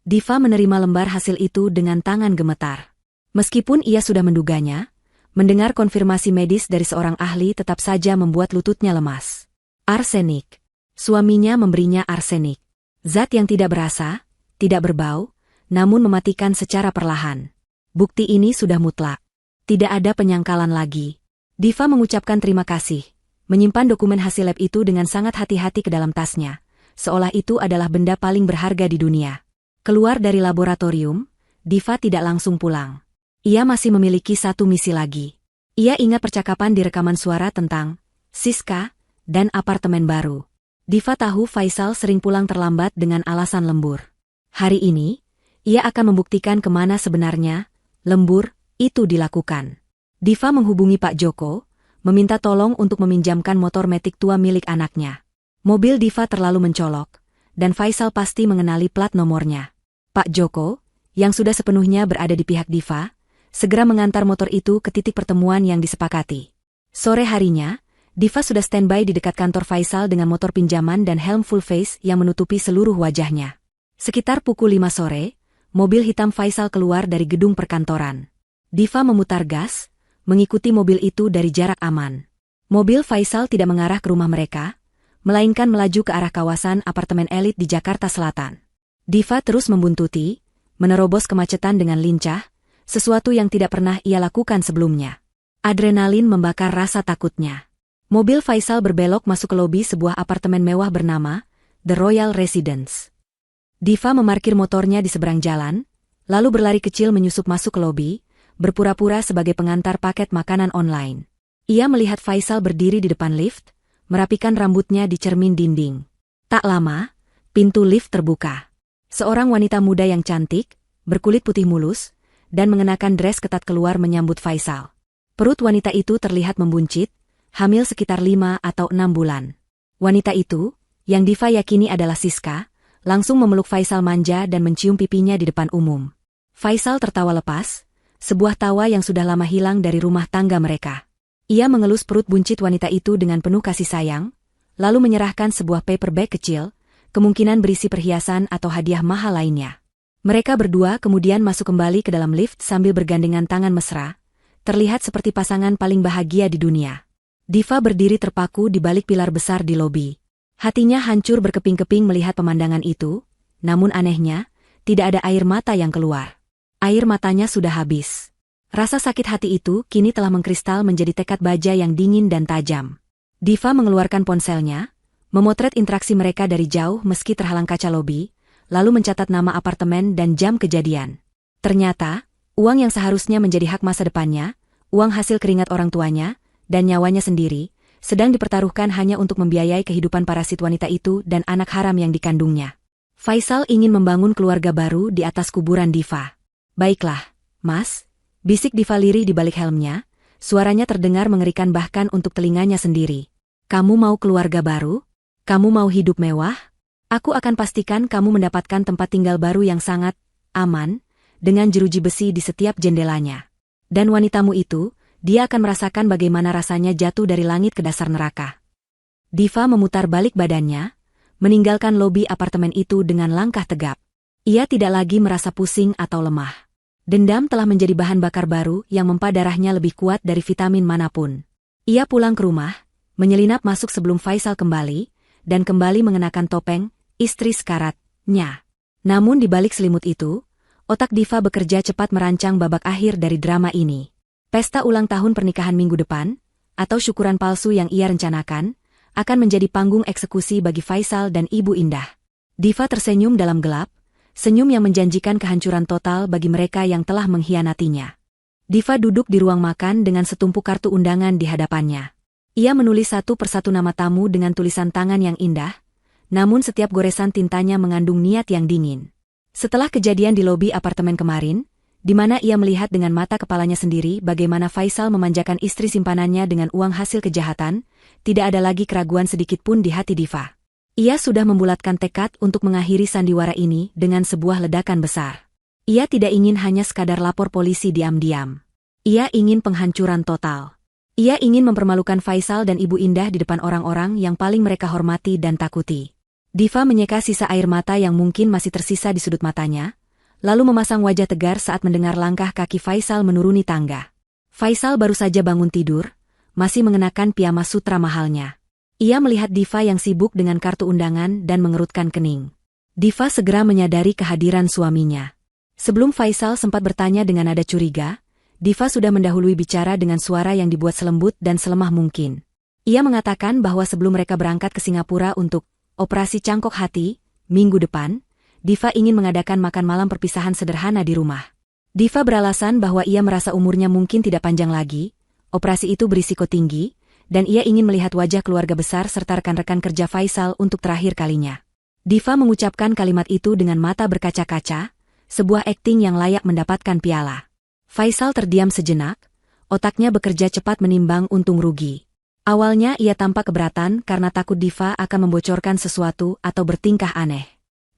Diva menerima lembar hasil itu dengan tangan gemetar. Meskipun ia sudah menduganya, mendengar konfirmasi medis dari seorang ahli tetap saja membuat lututnya lemas. Arsenik. Suaminya memberinya arsenik. Zat yang tidak berasa, tidak berbau, namun mematikan secara perlahan. Bukti ini sudah mutlak. Tidak ada penyangkalan lagi. Diva mengucapkan terima kasih, menyimpan dokumen hasil lab itu dengan sangat hati-hati ke dalam tasnya, seolah itu adalah benda paling berharga di dunia. Keluar dari laboratorium, Diva tidak langsung pulang. Ia masih memiliki satu misi lagi. Ia ingat percakapan di rekaman suara tentang Siska dan apartemen baru. Diva tahu Faisal sering pulang terlambat dengan alasan lembur. Hari ini, ia akan membuktikan kemana sebenarnya lembur itu dilakukan. Diva menghubungi Pak Joko, meminta tolong untuk meminjamkan motor metik tua milik anaknya. Mobil Diva terlalu mencolok, dan Faisal pasti mengenali plat nomornya. Pak Joko, yang sudah sepenuhnya berada di pihak Diva, segera mengantar motor itu ke titik pertemuan yang disepakati. Sore harinya, Diva sudah standby di dekat kantor Faisal dengan motor pinjaman dan helm full face yang menutupi seluruh wajahnya. Sekitar pukul 5 sore, mobil hitam Faisal keluar dari gedung perkantoran. Diva memutar gas, mengikuti mobil itu dari jarak aman. Mobil Faisal tidak mengarah ke rumah mereka, melainkan melaju ke arah kawasan apartemen elit di Jakarta Selatan. Diva terus membuntuti, menerobos kemacetan dengan lincah, sesuatu yang tidak pernah ia lakukan sebelumnya. Adrenalin membakar rasa takutnya. Mobil Faisal berbelok masuk ke lobi sebuah apartemen mewah bernama The Royal Residence. Diva memarkir motornya di seberang jalan, lalu berlari kecil menyusup masuk ke lobi, berpura-pura sebagai pengantar paket makanan online. Ia melihat Faisal berdiri di depan lift, merapikan rambutnya di cermin dinding. Tak lama, pintu lift terbuka. Seorang wanita muda yang cantik, berkulit putih mulus, dan mengenakan dress ketat keluar menyambut Faisal. Perut wanita itu terlihat membuncit, hamil sekitar 5 atau 6 bulan. Wanita itu, yang Diva yakini adalah Siska, langsung memeluk Faisal manja dan mencium pipinya di depan umum. Faisal tertawa lepas, sebuah tawa yang sudah lama hilang dari rumah tangga mereka. Ia mengelus perut buncit wanita itu dengan penuh kasih sayang, lalu menyerahkan sebuah paper bag kecil, kemungkinan berisi perhiasan atau hadiah mahal lainnya. Mereka berdua kemudian masuk kembali ke dalam lift sambil bergandengan tangan mesra, terlihat seperti pasangan paling bahagia di dunia. Diva berdiri terpaku di balik pilar besar di lobi. Hatinya hancur berkeping-keping melihat pemandangan itu, namun anehnya, tidak ada air mata yang keluar. Air matanya sudah habis. Rasa sakit hati itu kini telah mengkristal menjadi tekad baja yang dingin dan tajam. Diva mengeluarkan ponselnya, memotret interaksi mereka dari jauh meski terhalang kaca lobi, lalu mencatat nama apartemen dan jam kejadian. Ternyata, uang yang seharusnya menjadi hak masa depannya, uang hasil keringat orang tuanya, dan nyawanya sendiri, sedang dipertaruhkan hanya untuk membiayai kehidupan parasit wanita itu dan anak haram yang dikandungnya. Faisal ingin membangun keluarga baru di atas kuburan Diva. "Baiklah, Mas," bisik Diva lirih di balik helmnya, suaranya terdengar mengerikan bahkan untuk telinganya sendiri. "Kamu mau keluarga baru? Kamu mau hidup mewah? Aku akan pastikan kamu mendapatkan tempat tinggal baru yang sangat aman, dengan jeruji besi di setiap jendelanya. Dan wanitamu itu, dia akan merasakan bagaimana rasanya jatuh dari langit ke dasar neraka." Diva memutar balik badannya, meninggalkan lobi apartemen itu dengan langkah tegap. Ia tidak lagi merasa pusing atau lemah. Dendam telah menjadi bahan bakar baru yang mempa darahnya lebih kuat dari vitamin manapun. Ia pulang ke rumah, menyelinap masuk sebelum Faisal kembali, dan kembali mengenakan topeng, istri sekaratnya. Namun di balik selimut itu, otak Diva bekerja cepat merancang babak akhir dari drama ini. Pesta ulang tahun pernikahan minggu depan, atau syukuran palsu yang ia rencanakan, akan menjadi panggung eksekusi bagi Faisal dan Ibu Indah. Diva tersenyum dalam gelap, senyum yang menjanjikan kehancuran total bagi mereka yang telah mengkhianatinya. Diva duduk di ruang makan dengan setumpuk kartu undangan di hadapannya. Ia menulis satu persatu nama tamu dengan tulisan tangan yang indah, namun setiap goresan tintanya mengandung niat yang dingin. Setelah kejadian di lobi apartemen kemarin, di mana ia melihat dengan mata kepalanya sendiri bagaimana Faisal memanjakan istri simpanannya dengan uang hasil kejahatan, tidak ada lagi keraguan sedikit pun di hati Diva. Ia sudah membulatkan tekad untuk mengakhiri sandiwara ini dengan sebuah ledakan besar. Ia tidak ingin hanya sekadar lapor polisi diam-diam. Ia ingin penghancuran total. Ia ingin mempermalukan Faisal dan Ibu Indah di depan orang-orang yang paling mereka hormati dan takuti. Diva menyeka sisa air mata yang mungkin masih tersisa di sudut matanya, lalu memasang wajah tegar saat mendengar langkah kaki Faisal menuruni tangga. Faisal baru saja bangun tidur, masih mengenakan piyama sutra mahalnya. Ia melihat Diva yang sibuk dengan kartu undangan dan mengerutkan kening. Diva segera menyadari kehadiran suaminya. Sebelum Faisal sempat bertanya dengan nada curiga, Diva sudah mendahului bicara dengan suara yang dibuat selembut dan selemah mungkin. Ia mengatakan bahwa sebelum mereka berangkat ke Singapura untuk operasi cangkok hati, minggu depan, Diva ingin mengadakan makan malam perpisahan sederhana di rumah. Diva beralasan bahwa ia merasa umurnya mungkin tidak panjang lagi, operasi itu berisiko tinggi, dan ia ingin melihat wajah keluarga besar serta rekan-rekan kerja Faisal untuk terakhir kalinya. Diva mengucapkan kalimat itu dengan mata berkaca-kaca, sebuah akting yang layak mendapatkan piala. Faisal terdiam sejenak, otaknya bekerja cepat menimbang untung rugi. Awalnya ia tampak keberatan karena takut Diva akan membocorkan sesuatu atau bertingkah aneh.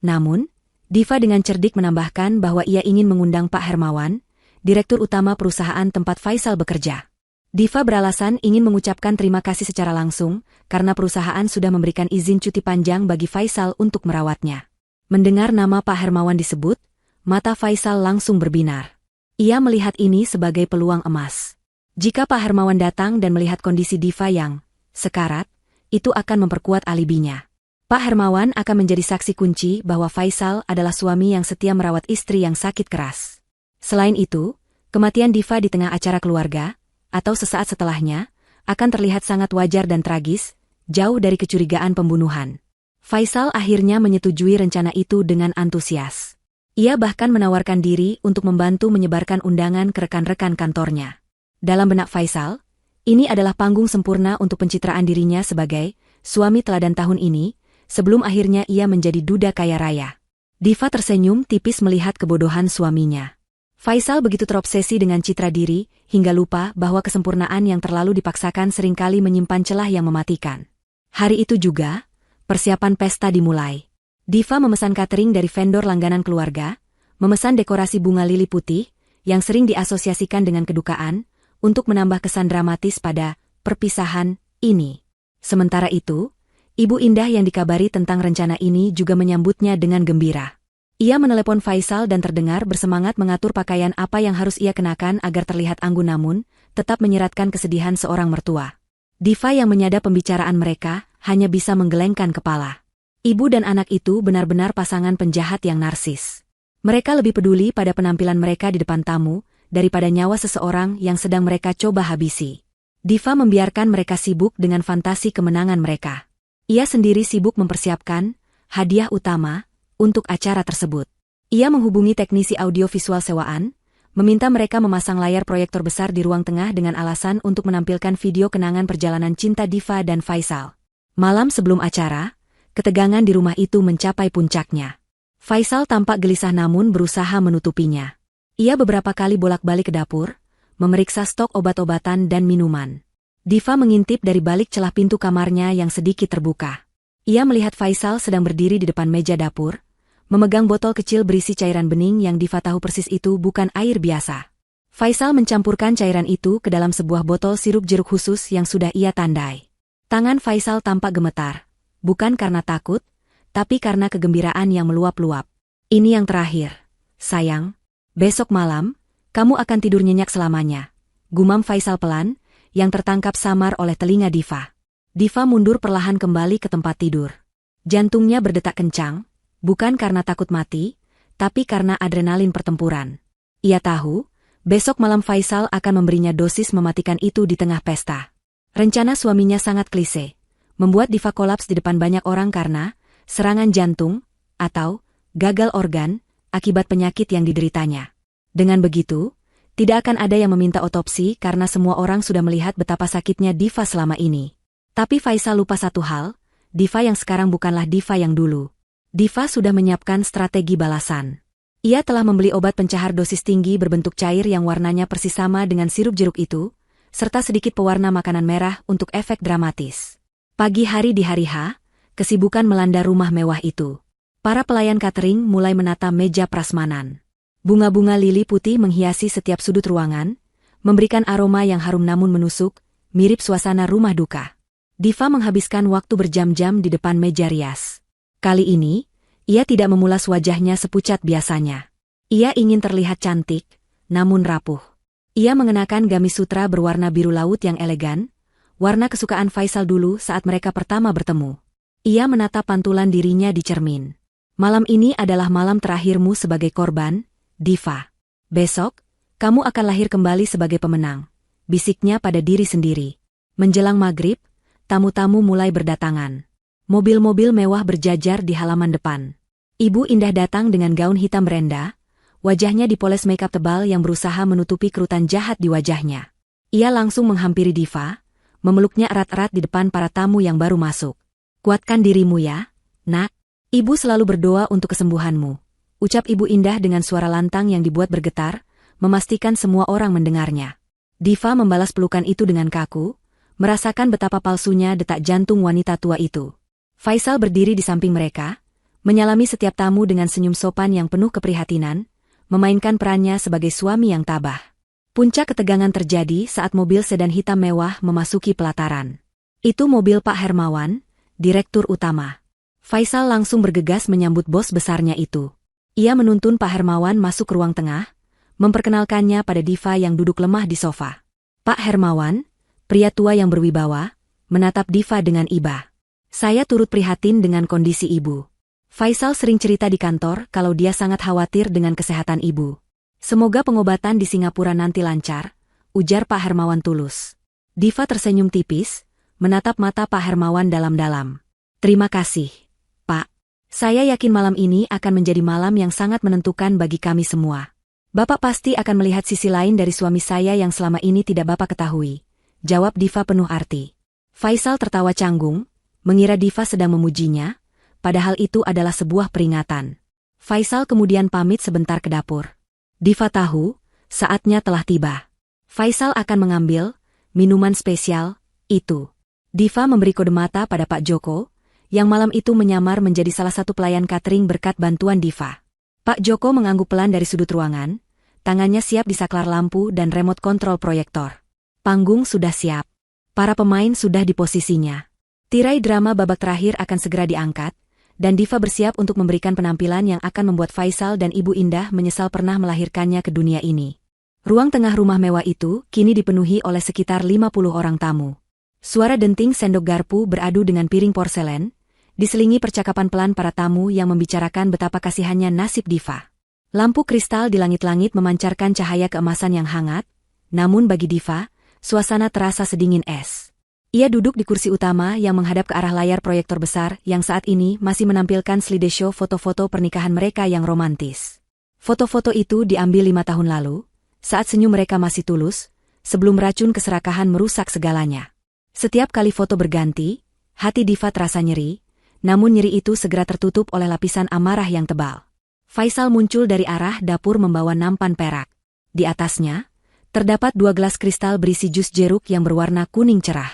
Namun, Diva dengan cerdik menambahkan bahwa ia ingin mengundang Pak Hermawan, direktur utama perusahaan tempat Faisal bekerja. Diva beralasan ingin mengucapkan terima kasih secara langsung, karena perusahaan sudah memberikan izin cuti panjang bagi Faisal untuk merawatnya. Mendengar nama Pak Hermawan disebut, mata Faisal langsung berbinar. Ia melihat ini sebagai peluang emas. Jika Pak Hermawan datang dan melihat kondisi Diva yang sekarat, itu akan memperkuat alibinya. Pak Hermawan akan menjadi saksi kunci bahwa Faisal adalah suami yang setia merawat istri yang sakit keras. Selain itu, kematian Diva di tengah acara keluarga, atau sesaat setelahnya, akan terlihat sangat wajar dan tragis, jauh dari kecurigaan pembunuhan. Faisal akhirnya menyetujui rencana itu dengan antusias. Ia bahkan menawarkan diri untuk membantu menyebarkan undangan ke rekan-rekan kantornya. Dalam benak Faisal, ini adalah panggung sempurna untuk pencitraan dirinya sebagai suami teladan tahun ini, sebelum akhirnya ia menjadi duda kaya raya. Diva tersenyum tipis melihat kebodohan suaminya. Faisal begitu terobsesi dengan citra diri, hingga lupa bahwa kesempurnaan yang terlalu dipaksakan seringkali menyimpan celah yang mematikan. Hari itu juga, persiapan pesta dimulai. Diva memesan catering dari vendor langganan keluarga, memesan dekorasi bunga lili putih, yang sering diasosiasikan dengan kedukaan, untuk menambah kesan dramatis pada perpisahan ini. Sementara itu, Ibu Indah yang dikabari tentang rencana ini juga menyambutnya dengan gembira. Ia menelepon Faisal dan terdengar bersemangat mengatur pakaian apa yang harus ia kenakan agar terlihat anggun namun, tetap menyeratkan kesedihan seorang mertua. Diva yang menyadap pembicaraan mereka, hanya bisa menggelengkan kepala. Ibu dan anak itu benar-benar pasangan penjahat yang narsis. Mereka lebih peduli pada penampilan mereka di depan tamu, daripada nyawa seseorang yang sedang mereka coba habisi. Diva membiarkan mereka sibuk dengan fantasi kemenangan mereka. Ia sendiri sibuk mempersiapkan hadiah utama untuk acara tersebut. Ia menghubungi teknisi audio-visual sewaan, meminta mereka memasang layar proyektor besar di ruang tengah dengan alasan untuk menampilkan video kenangan perjalanan cinta Diva dan Faisal. Malam sebelum acara, ketegangan di rumah itu mencapai puncaknya. Faisal tampak gelisah namun berusaha menutupinya. Ia beberapa kali bolak-balik ke dapur, memeriksa stok obat-obatan dan minuman. Diva mengintip dari balik celah pintu kamarnya yang sedikit terbuka. Ia melihat Faisal sedang berdiri di depan meja dapur, memegang botol kecil berisi cairan bening yang Diva tahu persis itu bukan air biasa. Faisal mencampurkan cairan itu ke dalam sebuah botol sirup jeruk khusus yang sudah ia tandai. Tangan Faisal tampak gemetar, bukan karena takut, tapi karena kegembiraan yang meluap-luap. Ini yang terakhir, sayang. Besok malam, kamu akan tidur nyenyak selamanya. Gumam Faisal pelan, yang tertangkap samar oleh telinga Diva. Diva mundur perlahan kembali ke tempat tidur. Jantungnya berdetak kencang, bukan karena takut mati, tapi karena adrenalin pertempuran. Ia tahu, besok malam Faisal akan memberinya dosis mematikan itu di tengah pesta. Rencana suaminya sangat klise, membuat Diva kolaps di depan banyak orang karena serangan jantung, atau gagal organ, akibat penyakit yang dideritanya. Dengan begitu, tidak akan ada yang meminta otopsi karena semua orang sudah melihat betapa sakitnya Diva selama ini. Tapi Faisal lupa satu hal, Diva yang sekarang bukanlah Diva yang dulu. Diva sudah menyiapkan strategi balasan. Ia telah membeli obat pencahar dosis tinggi berbentuk cair yang warnanya persis sama dengan sirup jeruk itu, serta sedikit pewarna makanan merah untuk efek dramatis. Pagi hari di hari H, kesibukan melanda rumah mewah itu. Para pelayan catering mulai menata meja prasmanan. Bunga-bunga lili putih menghiasi setiap sudut ruangan, memberikan aroma yang harum namun menusuk, mirip suasana rumah duka. Diva menghabiskan waktu berjam-jam di depan meja rias. Kali ini, ia tidak memulas wajahnya sepucat biasanya. Ia ingin terlihat cantik, namun rapuh. Ia mengenakan gamis sutra berwarna biru laut yang elegan, warna kesukaan Faisal dulu saat mereka pertama bertemu. Ia menatap pantulan dirinya di cermin. Malam ini adalah malam terakhirmu sebagai korban, Diva. Besok, kamu akan lahir kembali sebagai pemenang, bisiknya pada diri sendiri. Menjelang maghrib, tamu-tamu mulai berdatangan. Mobil-mobil mewah berjajar di halaman depan. Ibu Indah datang dengan gaun hitam rendah, wajahnya dipoles makeup tebal yang berusaha menutupi kerutan jahat di wajahnya. Ia langsung menghampiri Diva, memeluknya erat-erat di depan para tamu yang baru masuk. Kuatkan dirimu ya, nak. Ibu selalu berdoa untuk kesembuhanmu, ucap Ibu Indah dengan suara lantang yang dibuat bergetar, memastikan semua orang mendengarnya. Diva membalas pelukan itu dengan kaku, merasakan betapa palsunya detak jantung wanita tua itu. Faisal berdiri di samping mereka, menyalami setiap tamu dengan senyum sopan yang penuh keprihatinan, memainkan perannya sebagai suami yang tabah. Puncak ketegangan terjadi saat mobil sedan hitam mewah memasuki pelataran. Itu mobil Pak Hermawan, direktur utama. Faisal langsung bergegas menyambut bos besarnya itu. Ia menuntun Pak Hermawan masuk ruang tengah, memperkenalkannya pada Diva yang duduk lemah di sofa. Pak Hermawan, pria tua yang berwibawa, menatap Diva dengan iba. Saya turut prihatin dengan kondisi ibu. Faisal sering cerita di kantor kalau dia sangat khawatir dengan kesehatan ibu. Semoga pengobatan di Singapura nanti lancar, ujar Pak Hermawan tulus. Diva tersenyum tipis, menatap mata Pak Hermawan dalam-dalam. Terima kasih, Saya yakin malam ini akan menjadi malam yang sangat menentukan bagi kami semua. Bapak pasti akan melihat sisi lain dari suami saya yang selama ini tidak Bapak ketahui, jawab Diva penuh arti. Faisal tertawa canggung, mengira Diva sedang memujinya, padahal itu adalah sebuah peringatan. Faisal kemudian pamit sebentar ke dapur. Diva tahu, saatnya telah tiba. Faisal akan mengambil minuman spesial itu. Diva memberi kode mata pada Pak Joko, yang malam itu menyamar menjadi salah satu pelayan catering berkat bantuan Diva. Pak Joko mengangguk pelan dari sudut ruangan, tangannya siap di saklar lampu dan remote kontrol proyektor. Panggung sudah siap. Para pemain sudah di posisinya. Tirai drama babak terakhir akan segera diangkat, dan Diva bersiap untuk memberikan penampilan yang akan membuat Faisal dan Ibu Indah menyesal pernah melahirkannya ke dunia ini. Ruang tengah rumah mewah itu kini dipenuhi oleh sekitar 50 orang tamu. Suara denting sendok garpu beradu dengan piring porselen, diselingi percakapan pelan para tamu yang membicarakan betapa kasihannya nasib Diva. Lampu kristal di langit-langit memancarkan cahaya keemasan yang hangat, namun bagi Diva, suasana terasa sedingin es. Ia duduk di kursi utama yang menghadap ke arah layar proyektor besar yang saat ini masih menampilkan slideshow foto-foto pernikahan mereka yang romantis. Foto-foto itu diambil 5 tahun lalu, saat senyum mereka masih tulus, sebelum racun keserakahan merusak segalanya. Setiap kali foto berganti, hati Diva terasa nyeri, namun nyeri itu segera tertutup oleh lapisan amarah yang tebal. Faisal muncul dari arah dapur membawa nampan perak. Di atasnya, terdapat 2 gelas kristal berisi jus jeruk yang berwarna kuning cerah.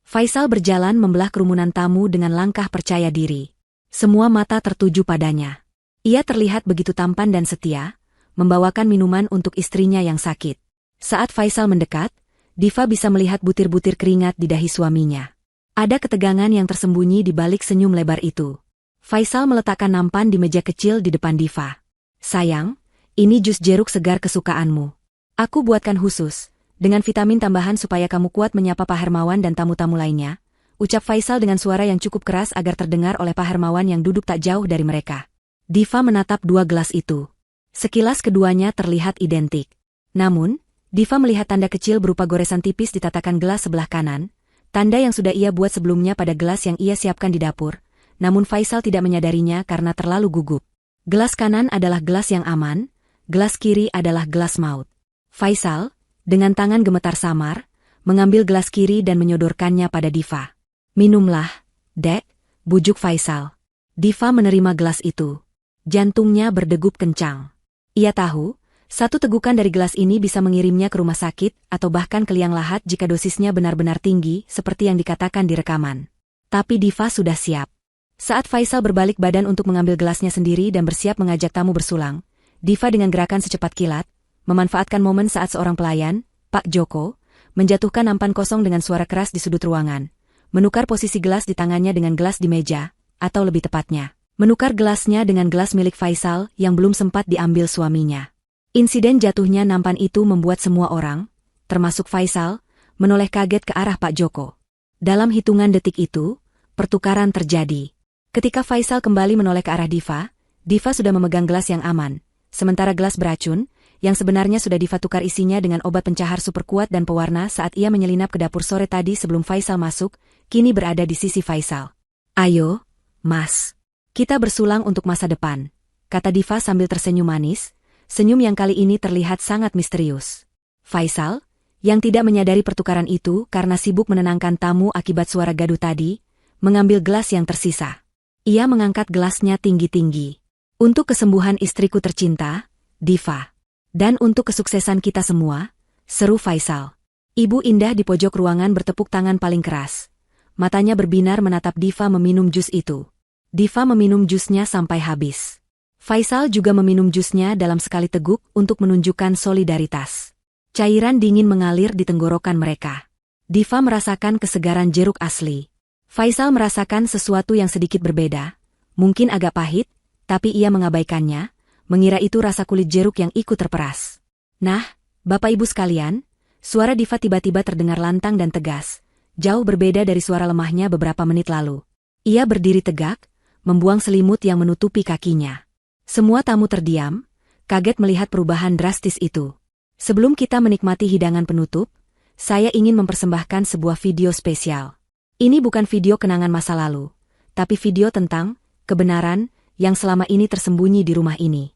Faisal berjalan membelah kerumunan tamu dengan langkah percaya diri. Semua mata tertuju padanya. Ia terlihat begitu tampan dan setia, membawakan minuman untuk istrinya yang sakit. Saat Faisal mendekat, Diva bisa melihat butir-butir keringat di dahi suaminya. Ada ketegangan yang tersembunyi di balik senyum lebar itu. Faisal meletakkan nampan di meja kecil di depan Diva. Sayang, ini jus jeruk segar kesukaanmu. Aku buatkan khusus, dengan vitamin tambahan supaya kamu kuat menyapa Pak Hermawan dan tamu-tamu lainnya, ucap Faisal dengan suara yang cukup keras agar terdengar oleh Pak Hermawan yang duduk tak jauh dari mereka. Diva menatap 2 gelas itu. Sekilas keduanya terlihat identik. Namun, Diva melihat tanda kecil berupa goresan tipis di tatakan gelas sebelah kanan, tanda yang sudah ia buat sebelumnya pada gelas yang ia siapkan di dapur, namun Faisal tidak menyadarinya karena terlalu gugup. Gelas kanan adalah gelas yang aman, gelas kiri adalah gelas maut. Faisal, dengan tangan gemetar samar, mengambil gelas kiri dan menyodorkannya pada Diva. Minumlah, Dek, bujuk Faisal. Diva menerima gelas itu. Jantungnya berdegup kencang. Ia tahu, satu tegukan dari gelas ini bisa mengirimnya ke rumah sakit atau bahkan ke liang lahat jika dosisnya benar-benar tinggi seperti yang dikatakan di rekaman. Tapi Diva sudah siap. Saat Faisal berbalik badan untuk mengambil gelasnya sendiri dan bersiap mengajak tamu bersulang, Diva dengan gerakan secepat kilat, memanfaatkan momen saat seorang pelayan, Pak Joko, menjatuhkan nampan kosong dengan suara keras di sudut ruangan, menukar posisi gelas di tangannya dengan gelas di meja, atau lebih tepatnya, menukar gelasnya dengan gelas milik Faisal yang belum sempat diambil suaminya. Insiden jatuhnya nampan itu membuat semua orang, termasuk Faisal, menoleh kaget ke arah Pak Joko. Dalam hitungan detik itu, pertukaran terjadi. Ketika Faisal kembali menoleh ke arah Diva, Diva sudah memegang gelas yang aman, sementara gelas beracun, yang sebenarnya sudah Diva tukar isinya dengan obat pencahar super kuat dan pewarna saat ia menyelinap ke dapur sore tadi sebelum Faisal masuk, kini berada di sisi Faisal. Ayo, Mas. Kita bersulang untuk masa depan, kata Diva sambil tersenyum manis, senyum yang kali ini terlihat sangat misterius. Faisal, yang tidak menyadari pertukaran itu karena sibuk menenangkan tamu akibat suara gaduh tadi, mengambil gelas yang tersisa. Ia mengangkat gelasnya tinggi-tinggi. Untuk kesembuhan istriku tercinta, Diva. Dan untuk kesuksesan kita semua, seru Faisal. Ibu Indah di pojok ruangan bertepuk tangan paling keras. Matanya berbinar menatap Diva meminum jus itu. Diva meminum jusnya sampai habis. Faisal juga meminum jusnya dalam sekali teguk untuk menunjukkan solidaritas. Cairan dingin mengalir di tenggorokan mereka. Diva merasakan kesegaran jeruk asli. Faisal merasakan sesuatu yang sedikit berbeda, mungkin agak pahit, tapi ia mengabaikannya, mengira itu rasa kulit jeruk yang ikut terperas. Nah, Bapak Ibu sekalian, suara Diva tiba-tiba terdengar lantang dan tegas, jauh berbeda dari suara lemahnya beberapa menit lalu. Ia berdiri tegak, membuang selimut yang menutupi kakinya. Semua tamu terdiam, kaget melihat perubahan drastis itu. Sebelum kita menikmati hidangan penutup, saya ingin mempersembahkan sebuah video spesial. Ini bukan video kenangan masa lalu, tapi video tentang kebenaran yang selama ini tersembunyi di rumah ini.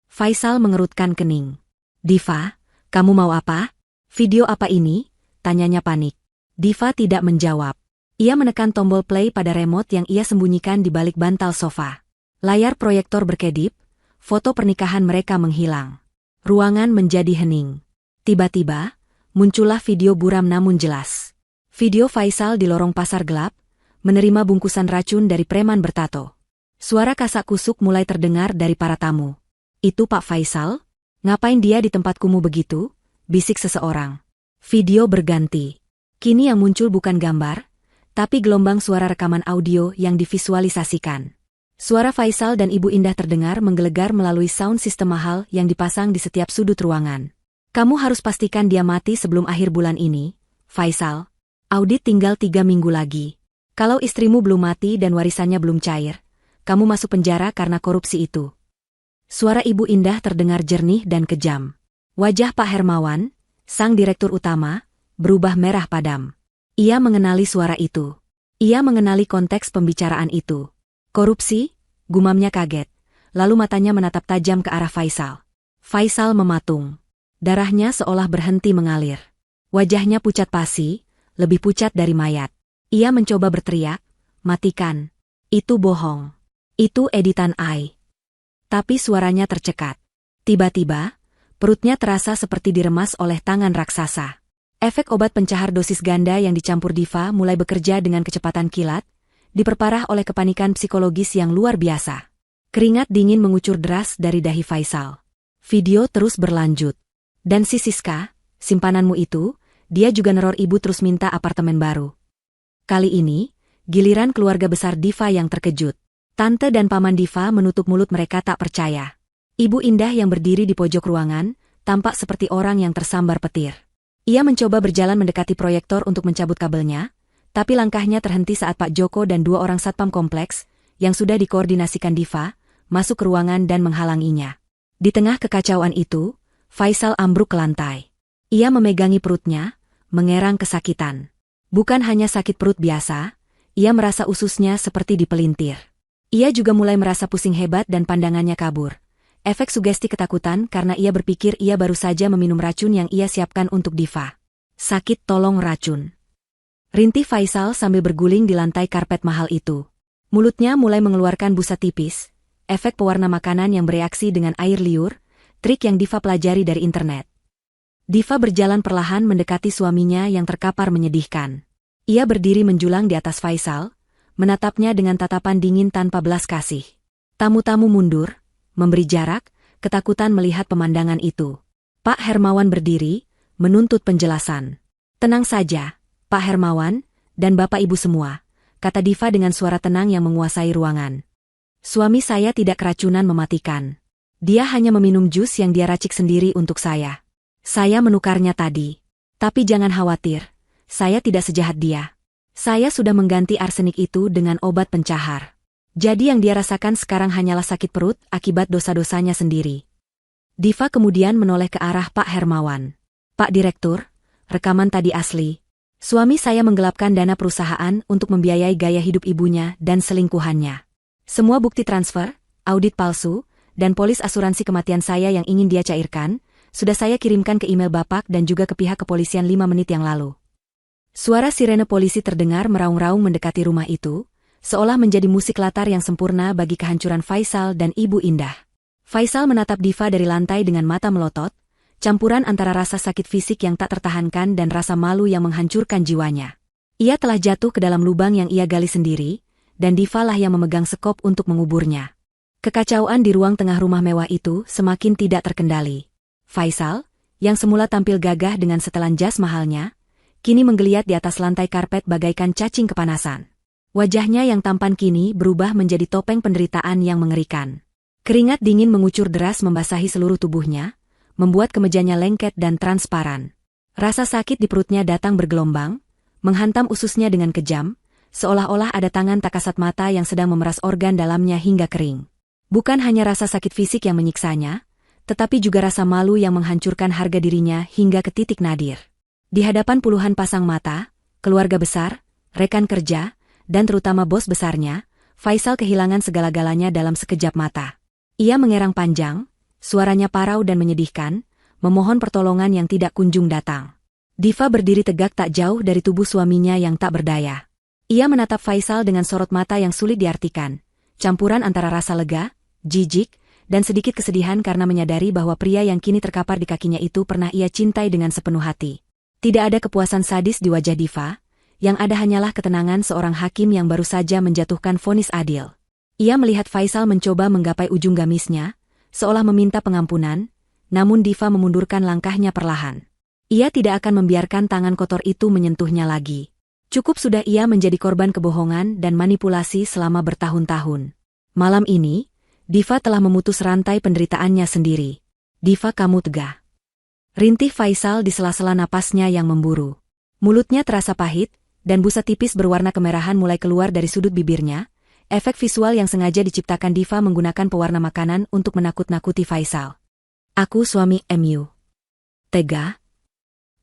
Faisal mengerutkan kening. Diva, kamu mau apa? Video apa ini? Tanyanya panik. Diva tidak menjawab. Ia menekan tombol play pada remote yang ia sembunyikan di balik bantal sofa. Layar proyektor berkedip, foto pernikahan mereka menghilang. Ruangan menjadi hening. Tiba-tiba, muncullah video buram namun jelas. Video Faisal di lorong pasar gelap, menerima bungkusan racun dari preman bertato. Suara kasak-kusuk mulai terdengar dari para tamu. Itu Pak Faisal? Ngapain dia di tempat kumuh begitu? Bisik seseorang. Video berganti. Kini yang muncul bukan gambar, tapi gelombang suara rekaman audio yang divisualisasikan. Suara Faisal dan Ibu Indah terdengar menggelegar melalui sound system mahal yang dipasang di setiap sudut ruangan. Kamu harus pastikan dia mati sebelum akhir bulan ini, Faisal. Audit tinggal 3 minggu lagi. Kalau istrimu belum mati dan warisannya belum cair, kamu masuk penjara karena korupsi itu. Suara Ibu Indah terdengar jernih dan kejam. Wajah Pak Hermawan, sang direktur utama, berubah merah padam. Ia mengenali suara itu. Ia mengenali konteks pembicaraan itu. Korupsi? Gumamnya kaget. Lalu matanya menatap tajam ke arah Faisal. Faisal mematung. Darahnya seolah berhenti mengalir. Wajahnya pucat pasi, lebih pucat dari mayat. Ia mencoba berteriak, matikan. Itu bohong. Itu editan AI. Tapi suaranya tercekat. Tiba-tiba, perutnya terasa seperti diremas oleh tangan raksasa. Efek obat pencahar dosis ganda yang dicampur Diva mulai bekerja dengan kecepatan kilat, diperparah oleh kepanikan psikologis yang luar biasa. Keringat dingin mengucur deras dari dahi Faisal. Video terus berlanjut. Dan si Siska, simpananmu itu, dia juga neror ibu terus minta apartemen baru. Kali ini, giliran keluarga besar Diva yang terkejut. Tante dan paman Diva menutup mulut mereka tak percaya. Ibu Indah yang berdiri di pojok ruangan, tampak seperti orang yang tersambar petir. Ia mencoba berjalan mendekati proyektor untuk mencabut kabelnya, tapi langkahnya terhenti saat Pak Joko dan 2 orang satpam kompleks, yang sudah dikoordinasikan Diva, masuk ke ruangan dan menghalanginya. Di tengah kekacauan itu, Faisal ambruk ke lantai. Ia memegangi perutnya, mengerang kesakitan. Bukan hanya sakit perut biasa, ia merasa ususnya seperti dipelintir. Ia juga mulai merasa pusing hebat dan pandangannya kabur. Efek sugesti ketakutan karena ia berpikir ia baru saja meminum racun yang ia siapkan untuk Diva. Sakit tolong racun. Rintih Faisal sambil berguling di lantai karpet mahal itu. Mulutnya mulai mengeluarkan busa tipis, efek pewarna makanan yang bereaksi dengan air liur, trik yang Diva pelajari dari internet. Diva berjalan perlahan mendekati suaminya yang terkapar menyedihkan. Ia berdiri menjulang di atas Faisal, menatapnya dengan tatapan dingin tanpa belas kasih. Tamu-tamu mundur, memberi jarak, ketakutan melihat pemandangan itu. Pak Hermawan berdiri, menuntut penjelasan. Tenang saja, Pak Hermawan, dan Bapak Ibu semua, kata Diva dengan suara tenang yang menguasai ruangan. Suami saya tidak keracunan mematikan. Dia hanya meminum jus yang dia racik sendiri untuk saya. Saya menukarnya tadi. Tapi jangan khawatir, saya tidak sejahat dia. Saya sudah mengganti arsenik itu dengan obat pencahar. Jadi yang dia rasakan sekarang hanyalah sakit perut akibat dosa-dosanya sendiri. Diva kemudian menoleh ke arah Pak Hermawan. Pak Direktur, rekaman tadi asli. Suami saya menggelapkan dana perusahaan untuk membiayai gaya hidup ibunya dan selingkuhannya. Semua bukti transfer, audit palsu, dan polis asuransi kematian saya yang ingin dia cairkan, sudah saya kirimkan ke email Bapak dan juga ke pihak kepolisian 5 menit yang lalu. Suara sirene polisi terdengar meraung-raung mendekati rumah itu, seolah menjadi musik latar yang sempurna bagi kehancuran Faisal dan Ibu Indah. Faisal menatap Diva dari lantai dengan mata melotot, campuran antara rasa sakit fisik yang tak tertahankan dan rasa malu yang menghancurkan jiwanya. Ia telah jatuh ke dalam lubang yang ia gali sendiri, dan Diva lah yang memegang sekop untuk menguburnya. Kekacauan di ruang tengah rumah mewah itu semakin tidak terkendali. Faisal, yang semula tampil gagah dengan setelan jas mahalnya, kini menggeliat di atas lantai karpet bagaikan cacing kepanasan. Wajahnya yang tampan kini berubah menjadi topeng penderitaan yang mengerikan. Keringat dingin mengucur deras membasahi seluruh tubuhnya, membuat kemejanya lengket dan transparan. Rasa sakit di perutnya datang bergelombang, menghantam ususnya dengan kejam, seolah-olah ada tangan tak kasat mata yang sedang memeras organ dalamnya hingga kering. Bukan hanya rasa sakit fisik yang menyiksanya, tetapi juga rasa malu yang menghancurkan harga dirinya hingga ke titik nadir. Di hadapan puluhan pasang mata, keluarga besar, rekan kerja, dan terutama bos besarnya, Faisal kehilangan segala-galanya dalam sekejap mata. Ia mengerang panjang, suaranya parau dan menyedihkan, memohon pertolongan yang tidak kunjung datang. Diva berdiri tegak tak jauh dari tubuh suaminya yang tak berdaya. Ia menatap Faisal dengan sorot mata yang sulit diartikan, campuran antara rasa lega, jijik, dan sedikit kesedihan karena menyadari bahwa pria yang kini terkapar di kakinya itu pernah ia cintai dengan sepenuh hati. Tidak ada kepuasan sadis di wajah Diva, yang ada hanyalah ketenangan seorang hakim yang baru saja menjatuhkan vonis adil. Ia melihat Faisal mencoba menggapai ujung gamisnya, seolah meminta pengampunan, namun Diva memundurkan langkahnya perlahan. Ia tidak akan membiarkan tangan kotor itu menyentuhnya lagi. Cukup sudah ia menjadi korban kebohongan dan manipulasi selama bertahun-tahun. Malam ini, Diva telah memutus rantai penderitaannya sendiri. Diva, kamu tegah. Rintih Faisal di sela-sela napasnya yang memburu. Mulutnya terasa pahit, dan busa tipis berwarna kemerahan mulai keluar dari sudut bibirnya, efek visual yang sengaja diciptakan Diva menggunakan pewarna makanan untuk menakut-nakuti Faisal. Aku suami MU. Tega?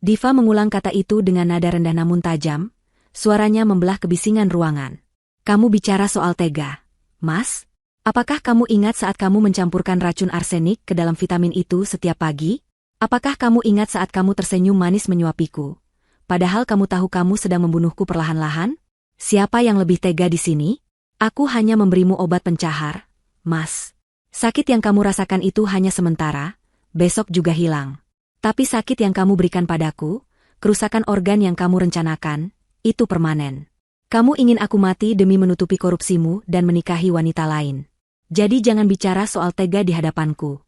Diva mengulang kata itu dengan nada rendah namun tajam, suaranya membelah kebisingan ruangan. Kamu bicara soal tega, Mas? Apakah kamu ingat saat kamu mencampurkan racun arsenik ke dalam vitamin itu setiap pagi? Apakah kamu ingat saat kamu tersenyum manis menyuapiku? Padahal kamu tahu kamu sedang membunuhku perlahan-lahan? Siapa yang lebih tega di sini? Aku hanya memberimu obat pencahar, Mas. Sakit yang kamu rasakan itu hanya sementara, besok juga hilang. Tapi sakit yang kamu berikan padaku, kerusakan organ yang kamu rencanakan, itu permanen. Kamu ingin aku mati demi menutupi korupsimu dan menikahi wanita lain. Jadi jangan bicara soal tega di hadapanku.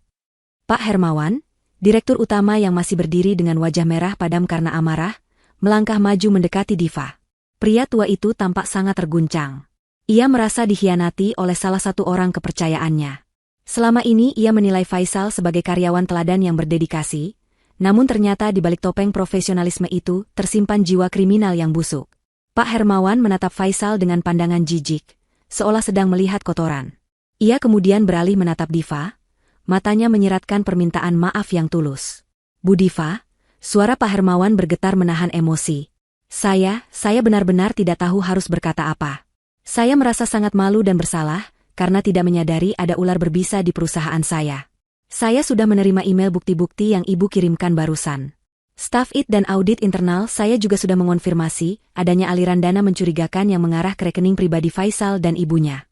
Pak Hermawan, direktur utama yang masih berdiri dengan wajah merah padam karena amarah, melangkah maju mendekati Diva. Pria tua itu tampak sangat terguncang. Ia merasa dikhianati oleh salah satu orang kepercayaannya. Selama ini ia menilai Faisal sebagai karyawan teladan yang berdedikasi, namun ternyata di balik topeng profesionalisme itu tersimpan jiwa kriminal yang busuk. Pak Hermawan menatap Faisal dengan pandangan jijik, seolah sedang melihat kotoran. Ia kemudian beralih menatap Diva, matanya menyiratkan permintaan maaf yang tulus. Bu Diva, suara Pak Hermawan bergetar menahan emosi. Saya benar-benar tidak tahu harus berkata apa. Saya merasa sangat malu dan bersalah, karena tidak menyadari ada ular berbisa di perusahaan saya. Saya sudah menerima email bukti-bukti yang Ibu kirimkan barusan. Staf IT dan audit internal saya juga sudah mengonfirmasi adanya aliran dana mencurigakan yang mengarah ke rekening pribadi Faisal dan ibunya.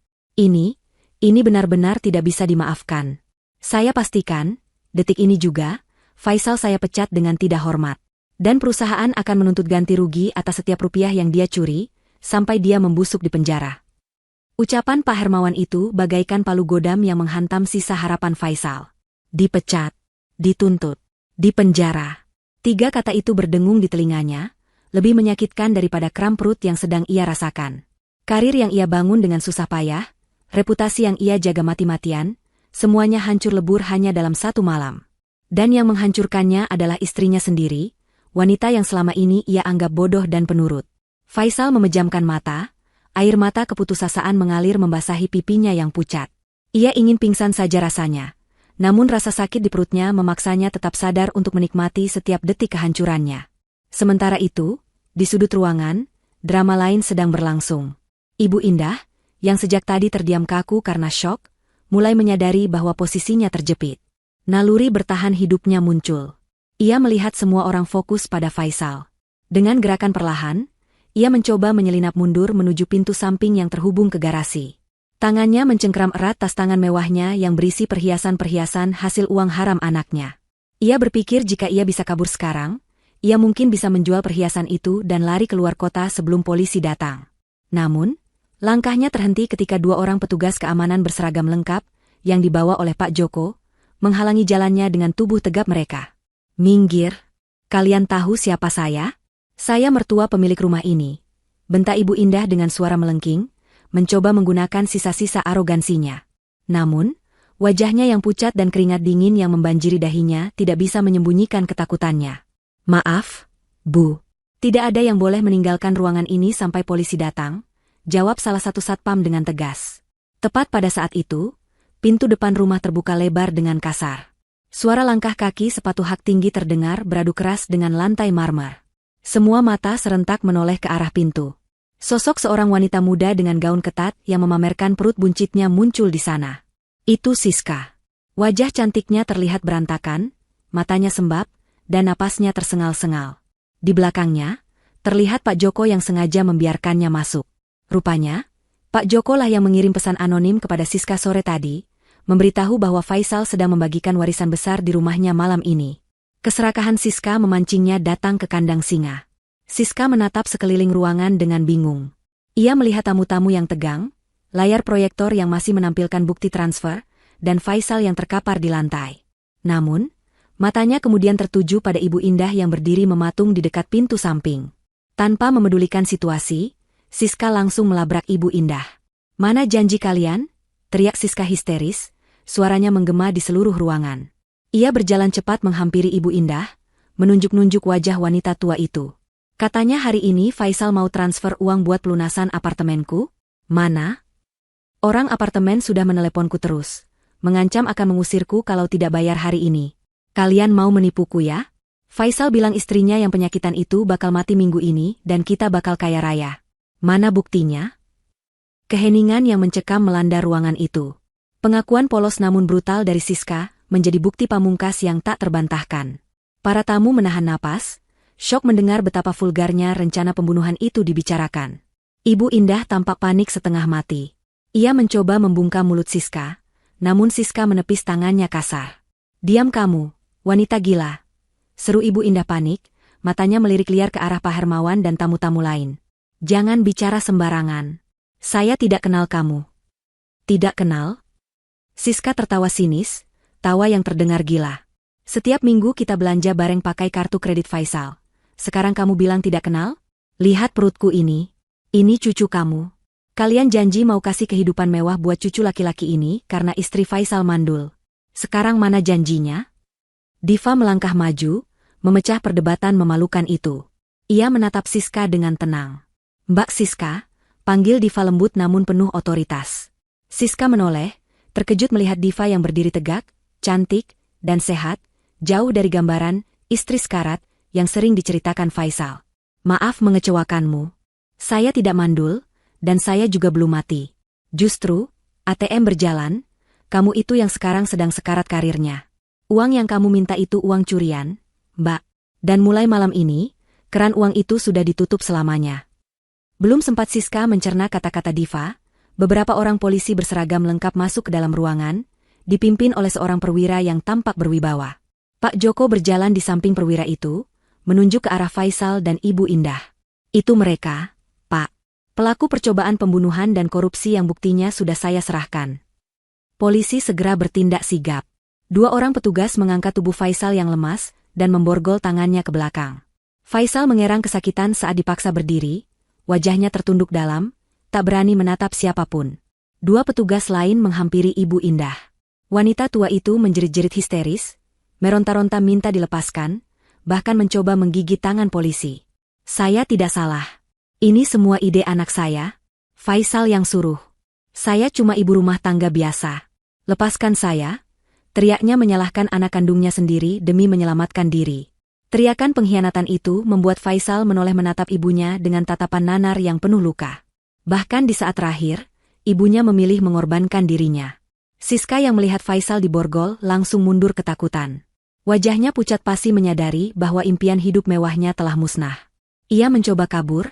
Ini benar-benar tidak bisa dimaafkan. Saya pastikan, detik ini juga, Faisal saya pecat dengan tidak hormat. Dan perusahaan akan menuntut ganti rugi atas setiap rupiah yang dia curi, sampai dia membusuk di penjara. Ucapan Pak Hermawan itu bagaikan palu godam yang menghantam sisa harapan Faisal. Dipecat, dituntut, dipenjara. 3 kata itu berdengung di telinganya, lebih menyakitkan daripada kram perut yang sedang ia rasakan. Karir yang ia bangun dengan susah payah, reputasi yang ia jaga mati-matian, semuanya hancur lebur hanya dalam satu malam. Dan yang menghancurkannya adalah istrinya sendiri, wanita yang selama ini ia anggap bodoh dan penurut. Faisal memejamkan mata, air mata keputusasaan mengalir membasahi pipinya yang pucat. Ia ingin pingsan saja rasanya. Namun rasa sakit di perutnya memaksanya tetap sadar untuk menikmati setiap detik kehancurannya. Sementara itu, di sudut ruangan, drama lain sedang berlangsung. Ibu Indah, yang sejak tadi terdiam kaku karena syok, mulai menyadari bahwa posisinya terjepit. Naluri bertahan hidupnya muncul. Ia melihat semua orang fokus pada Faisal. Dengan gerakan perlahan, ia mencoba menyelinap mundur menuju pintu samping yang terhubung ke garasi. Tangannya mencengkram erat tas tangan mewahnya yang berisi perhiasan-perhiasan hasil uang haram anaknya. Ia berpikir jika ia bisa kabur sekarang, ia mungkin bisa menjual perhiasan itu dan lari keluar kota sebelum polisi datang. Namun, langkahnya terhenti ketika 2 orang petugas keamanan berseragam lengkap, yang dibawa oleh Pak Joko, menghalangi jalannya dengan tubuh tegap mereka. Minggir, kalian tahu siapa saya? Saya mertua pemilik rumah ini, bentak Ibu Indah dengan suara melengking, mencoba menggunakan sisa-sisa arogansinya. Namun, wajahnya yang pucat dan keringat dingin yang membanjiri dahinya tidak bisa menyembunyikan ketakutannya. Maaf, Bu. Tidak ada yang boleh meninggalkan ruangan ini sampai polisi datang, jawab salah satu satpam dengan tegas. Tepat pada saat itu, pintu depan rumah terbuka lebar dengan kasar. Suara langkah kaki sepatu hak tinggi terdengar beradu keras dengan lantai marmer. Semua mata serentak menoleh ke arah pintu. Sosok seorang wanita muda dengan gaun ketat yang memamerkan perut buncitnya muncul di sana. Itu Siska. Wajah cantiknya terlihat berantakan, matanya sembab, dan napasnya tersengal-sengal. Di belakangnya, terlihat Pak Joko yang sengaja membiarkannya masuk. Rupanya, Pak Joko lah yang mengirim pesan anonim kepada Siska sore tadi, memberitahu bahwa Faisal sedang membagikan warisan besar di rumahnya malam ini. Keserakahan Siska memancingnya datang ke kandang singa. Siska menatap sekeliling ruangan dengan bingung. Ia melihat tamu-tamu yang tegang, layar proyektor yang masih menampilkan bukti transfer, dan Faisal yang terkapar di lantai. Namun, matanya kemudian tertuju pada Ibu Indah yang berdiri mematung di dekat pintu samping. Tanpa memedulikan situasi, Siska langsung melabrak Ibu Indah. "Mana janji kalian?" teriak Siska histeris, suaranya menggema di seluruh ruangan. Ia berjalan cepat menghampiri Ibu Indah, menunjuk-nunjuk wajah wanita tua itu. Katanya hari ini Faisal mau transfer uang buat pelunasan apartemenku. Mana? Orang apartemen sudah meneleponku terus. Mengancam akan mengusirku kalau tidak bayar hari ini. Kalian mau menipuku ya? Faisal bilang istrinya yang penyakitan itu bakal mati minggu ini dan kita bakal kaya raya. Mana buktinya? Keheningan yang mencekam melanda ruangan itu. Pengakuan polos namun brutal dari Siska menjadi bukti pamungkas yang tak terbantahkan. Para tamu menahan napas, syok mendengar betapa vulgarnya rencana pembunuhan itu dibicarakan. Ibu Indah tampak panik setengah mati. Ia mencoba membungkam mulut Siska, namun Siska menepis tangannya kasar. "Diam kamu, wanita gila," seru Ibu Indah panik, matanya melirik liar ke arah Pak Hermawan dan tamu-tamu lain. "Jangan bicara sembarangan. Saya tidak kenal kamu." "Tidak kenal?" Siska tertawa sinis, tawa yang terdengar gila. "Setiap minggu kita belanja bareng pakai kartu kredit Faisal. Sekarang kamu bilang tidak kenal? Lihat perutku ini. Ini cucu kamu. Kalian janji mau kasih kehidupan mewah buat cucu laki-laki ini karena istri Faisal mandul. Sekarang mana janjinya?" Diva melangkah maju, memecah perdebatan memalukan itu. Ia menatap Siska dengan tenang. "Mbak Siska," panggil Diva lembut namun penuh otoritas. Siska menoleh, terkejut melihat Diva yang berdiri tegak, cantik, dan sehat, jauh dari gambaran istri sekarat yang sering diceritakan Faisal. "Maaf mengecewakanmu. Saya tidak mandul, dan saya juga belum mati. Justru, ATM berjalan, kamu itu yang sekarang sedang sekarat karirnya. Uang yang kamu minta itu uang curian, Mbak. Dan mulai malam ini, keran uang itu sudah ditutup selamanya." Belum sempat Siska mencerna kata-kata Diva, beberapa orang polisi berseragam lengkap masuk ke dalam ruangan, dipimpin oleh seorang perwira yang tampak berwibawa. Pak Joko berjalan di samping perwira itu, menunjuk ke arah Faisal dan Ibu Indah. "Itu mereka, Pak. Pelaku percobaan pembunuhan dan korupsi yang buktinya sudah saya serahkan." Polisi segera bertindak sigap. 2 orang petugas mengangkat tubuh Faisal yang lemas dan memborgol tangannya ke belakang. Faisal mengerang kesakitan saat dipaksa berdiri, wajahnya tertunduk dalam, tak berani menatap siapapun. 2 petugas lain menghampiri Ibu Indah. Wanita tua itu menjerit-jerit histeris, meronta-ronta minta dilepaskan, bahkan mencoba menggigit tangan polisi. "Saya tidak salah. Ini semua ide anak saya. Faisal yang suruh. Saya cuma ibu rumah tangga biasa. Lepaskan saya," teriaknya menyalahkan anak kandungnya sendiri demi menyelamatkan diri. Teriakan pengkhianatan itu membuat Faisal menoleh menatap ibunya dengan tatapan nanar yang penuh luka. Bahkan di saat terakhir, ibunya memilih mengorbankan dirinya. Siska yang melihat Faisal diborgol langsung mundur ketakutan. Wajahnya pucat pasi menyadari bahwa impian hidup mewahnya telah musnah. Ia mencoba kabur,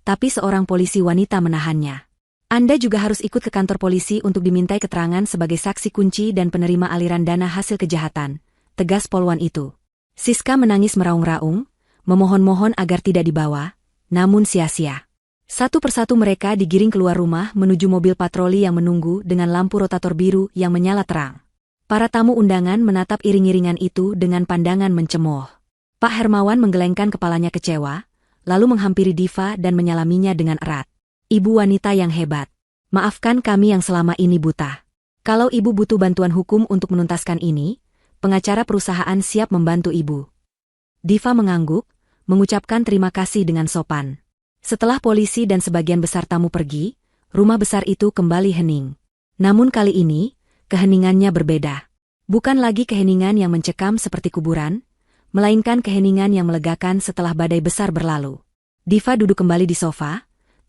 tapi seorang polisi wanita menahannya. "Anda juga harus ikut ke kantor polisi untuk dimintai keterangan sebagai saksi kunci dan penerima aliran dana hasil kejahatan," tegas polwan itu. Siska menangis meraung-raung, memohon-mohon agar tidak dibawa, namun sia-sia. Satu persatu mereka digiring keluar rumah menuju mobil patroli yang menunggu dengan lampu rotator biru yang menyala terang. Para tamu undangan menatap iring-iringan itu dengan pandangan mencemooh. Pak Hermawan menggelengkan kepalanya kecewa, lalu menghampiri Diva dan menyalaminya dengan erat. "Ibu wanita yang hebat. Maafkan kami yang selama ini buta. Kalau ibu butuh bantuan hukum untuk menuntaskan ini, pengacara perusahaan siap membantu ibu." Diva mengangguk, mengucapkan terima kasih dengan sopan. Setelah polisi dan sebagian besar tamu pergi, rumah besar itu kembali hening. Namun kali ini, keheningannya berbeda. Bukan lagi keheningan yang mencekam seperti kuburan, melainkan keheningan yang melegakan setelah badai besar berlalu. Diva duduk kembali di sofa,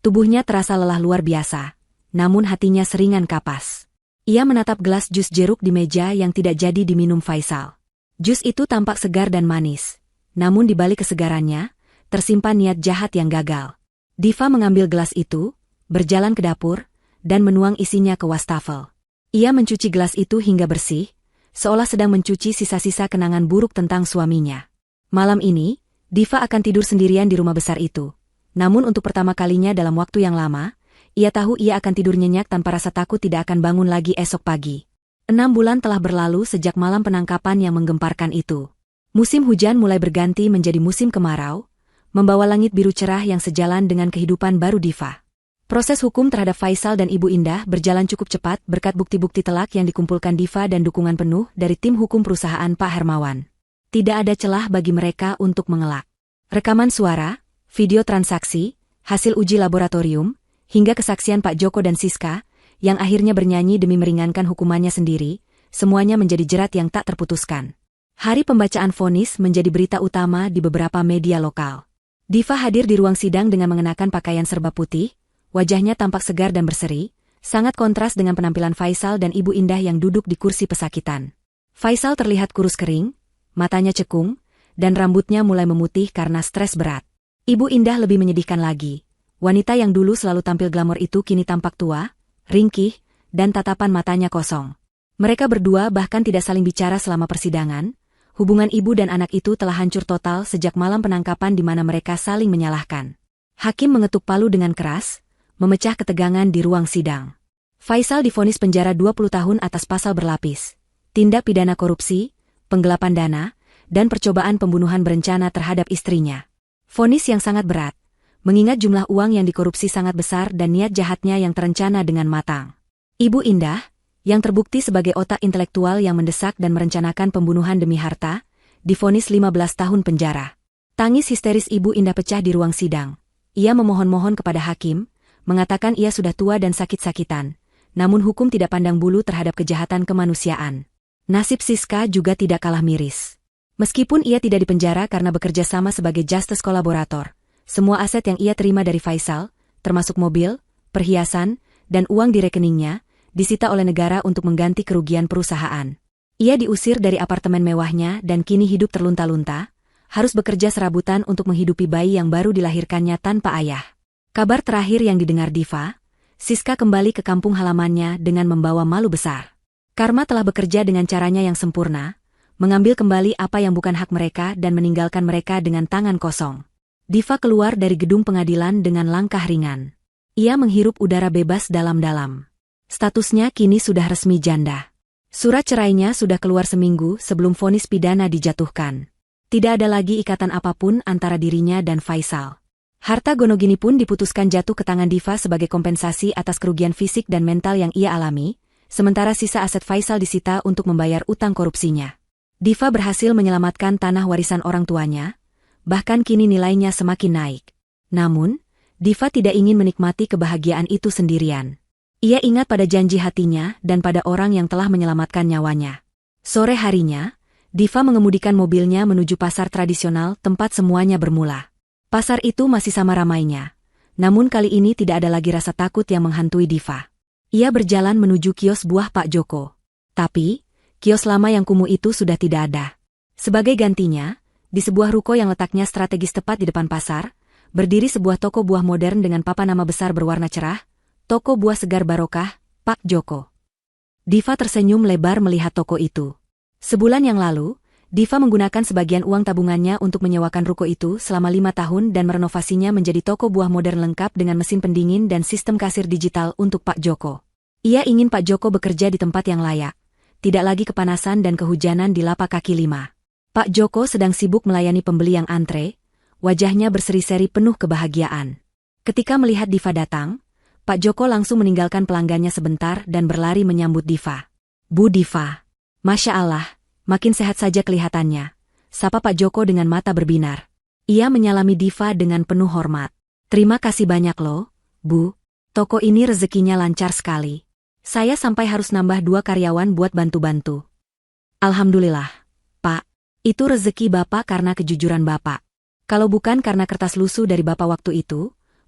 Tubuhnya terasa lelah luar biasa, namun hatinya seringan kapas. Ia menatap gelas jus jeruk di meja yang tidak jadi diminum Faisal. Jus itu tampak segar dan manis, namun di balik kesegarannya, tersimpan niat jahat yang gagal. Diva mengambil gelas itu, berjalan ke dapur, dan menuang isinya ke wastafel. Ia mencuci gelas itu hingga bersih, seolah sedang mencuci sisa-sisa kenangan buruk tentang suaminya. Malam ini, Diva akan tidur sendirian di rumah besar itu. Namun untuk pertama kalinya dalam waktu yang lama, ia tahu ia akan tidur nyenyak tanpa rasa takut tidak akan bangun lagi esok pagi. 6 bulan telah berlalu sejak malam penangkapan yang menggemparkan itu. Musim hujan mulai berganti menjadi musim kemarau, membawa langit biru cerah yang sejalan dengan kehidupan baru Diva. Proses hukum terhadap Faisal dan Ibu Indah berjalan cukup cepat berkat bukti-bukti telak yang dikumpulkan Diva dan dukungan penuh dari tim hukum perusahaan Pak Hermawan. Tidak ada celah bagi mereka untuk mengelak. Rekaman suara, video transaksi, hasil uji laboratorium, hingga kesaksian Pak Joko dan Siska, yang akhirnya bernyanyi demi meringankan hukumannya sendiri, semuanya menjadi jerat yang tak terputuskan. Hari pembacaan vonis menjadi berita utama di beberapa media lokal. Diva hadir di ruang sidang dengan mengenakan pakaian serba putih, wajahnya tampak segar dan berseri, sangat kontras dengan penampilan Faisal dan Ibu Indah yang duduk di kursi pesakitan. Faisal terlihat kurus kering, matanya cekung, dan rambutnya mulai memutih karena stres berat. Ibu Indah lebih menyedihkan lagi. Wanita yang dulu selalu tampil glamor itu kini tampak tua, ringkih, dan tatapan matanya kosong. Mereka berdua bahkan tidak saling bicara selama persidangan. Hubungan ibu dan anak itu telah hancur total sejak malam penangkapan di mana mereka saling menyalahkan. Hakim mengetuk palu dengan keras, memecah ketegangan di ruang sidang. Faisal divonis penjara 20 tahun atas pasal berlapis, tindak pidana korupsi, penggelapan dana, dan percobaan pembunuhan berencana terhadap istrinya. Vonis yang sangat berat, mengingat jumlah uang yang dikorupsi sangat besar dan niat jahatnya yang terencana dengan matang. Ibu Indah, yang terbukti sebagai otak intelektual yang mendesak dan merencanakan pembunuhan demi harta, divonis 15 tahun penjara. Tangis histeris Ibu Indah pecah di ruang sidang. Ia memohon-mohon kepada hakim, mengatakan ia sudah tua dan sakit-sakitan, namun hukum tidak pandang bulu terhadap kejahatan kemanusiaan. Nasib Siska juga tidak kalah miris. Meskipun ia tidak dipenjara karena bekerja sama sebagai justice kolaborator, semua aset yang ia terima dari Faisal, termasuk mobil, perhiasan, dan uang di rekeningnya, disita oleh negara untuk mengganti kerugian perusahaan. Ia diusir dari apartemen mewahnya dan kini hidup terlunta-lunta, harus bekerja serabutan untuk menghidupi bayi yang baru dilahirkannya tanpa ayah. Kabar terakhir yang didengar Diva, Siska kembali ke kampung halamannya dengan membawa malu besar. Karma telah bekerja dengan caranya yang sempurna, mengambil kembali apa yang bukan hak mereka dan meninggalkan mereka dengan tangan kosong. Diva keluar dari gedung pengadilan dengan langkah ringan. Ia menghirup udara bebas dalam-dalam. Statusnya kini sudah resmi janda. Surat cerainya sudah keluar seminggu sebelum vonis pidana dijatuhkan. Tidak ada lagi ikatan apapun antara dirinya dan Faisal. Harta Gonogini pun diputuskan jatuh ke tangan Diva sebagai kompensasi atas kerugian fisik dan mental yang ia alami, sementara sisa aset Faisal disita untuk membayar utang korupsinya. Diva berhasil menyelamatkan tanah warisan orang tuanya, bahkan kini nilainya semakin naik. Namun, Diva tidak ingin menikmati kebahagiaan itu sendirian. Ia ingat pada janji hatinya dan pada orang yang telah menyelamatkan nyawanya. Sore harinya, Diva mengemudikan mobilnya menuju pasar tradisional tempat semuanya bermula. Pasar itu masih sama ramainya, namun kali ini tidak ada lagi rasa takut yang menghantui Diva. Ia berjalan menuju kios buah Pak Joko. Tapi, kios lama yang kumuh itu sudah tidak ada. Sebagai gantinya, di sebuah ruko yang letaknya strategis tepat di depan pasar, berdiri sebuah toko buah modern dengan papan nama besar berwarna cerah, Toko Buah Segar Barokah, Pak Joko. Diva tersenyum lebar melihat toko itu. Sebulan yang lalu, Diva menggunakan sebagian uang tabungannya untuk menyewakan ruko itu selama 5 tahun dan merenovasinya menjadi toko buah modern lengkap dengan mesin pendingin dan sistem kasir digital untuk Pak Joko. Ia ingin Pak Joko bekerja di tempat yang layak, tidak lagi kepanasan dan kehujanan di lapak kaki 5. Pak Joko sedang sibuk melayani pembeli yang antre, wajahnya berseri-seri penuh kebahagiaan. Ketika melihat Diva datang, Pak Joko langsung meninggalkan pelanggannya sebentar dan berlari menyambut Diva. Bu Diva. Masya Allah, makin sehat saja kelihatannya, sapa Pak Joko dengan mata berbinar. Ia menyalami Diva dengan penuh hormat. Terima kasih banyak loh, Bu. Toko ini rezekinya lancar sekali. Saya sampai harus nambah 2 karyawan buat bantu-bantu. Alhamdulillah, Pak. Itu rezeki Bapak karena kejujuran Bapak. Kalau bukan karena kertas lusuh dari Bapak waktu itu,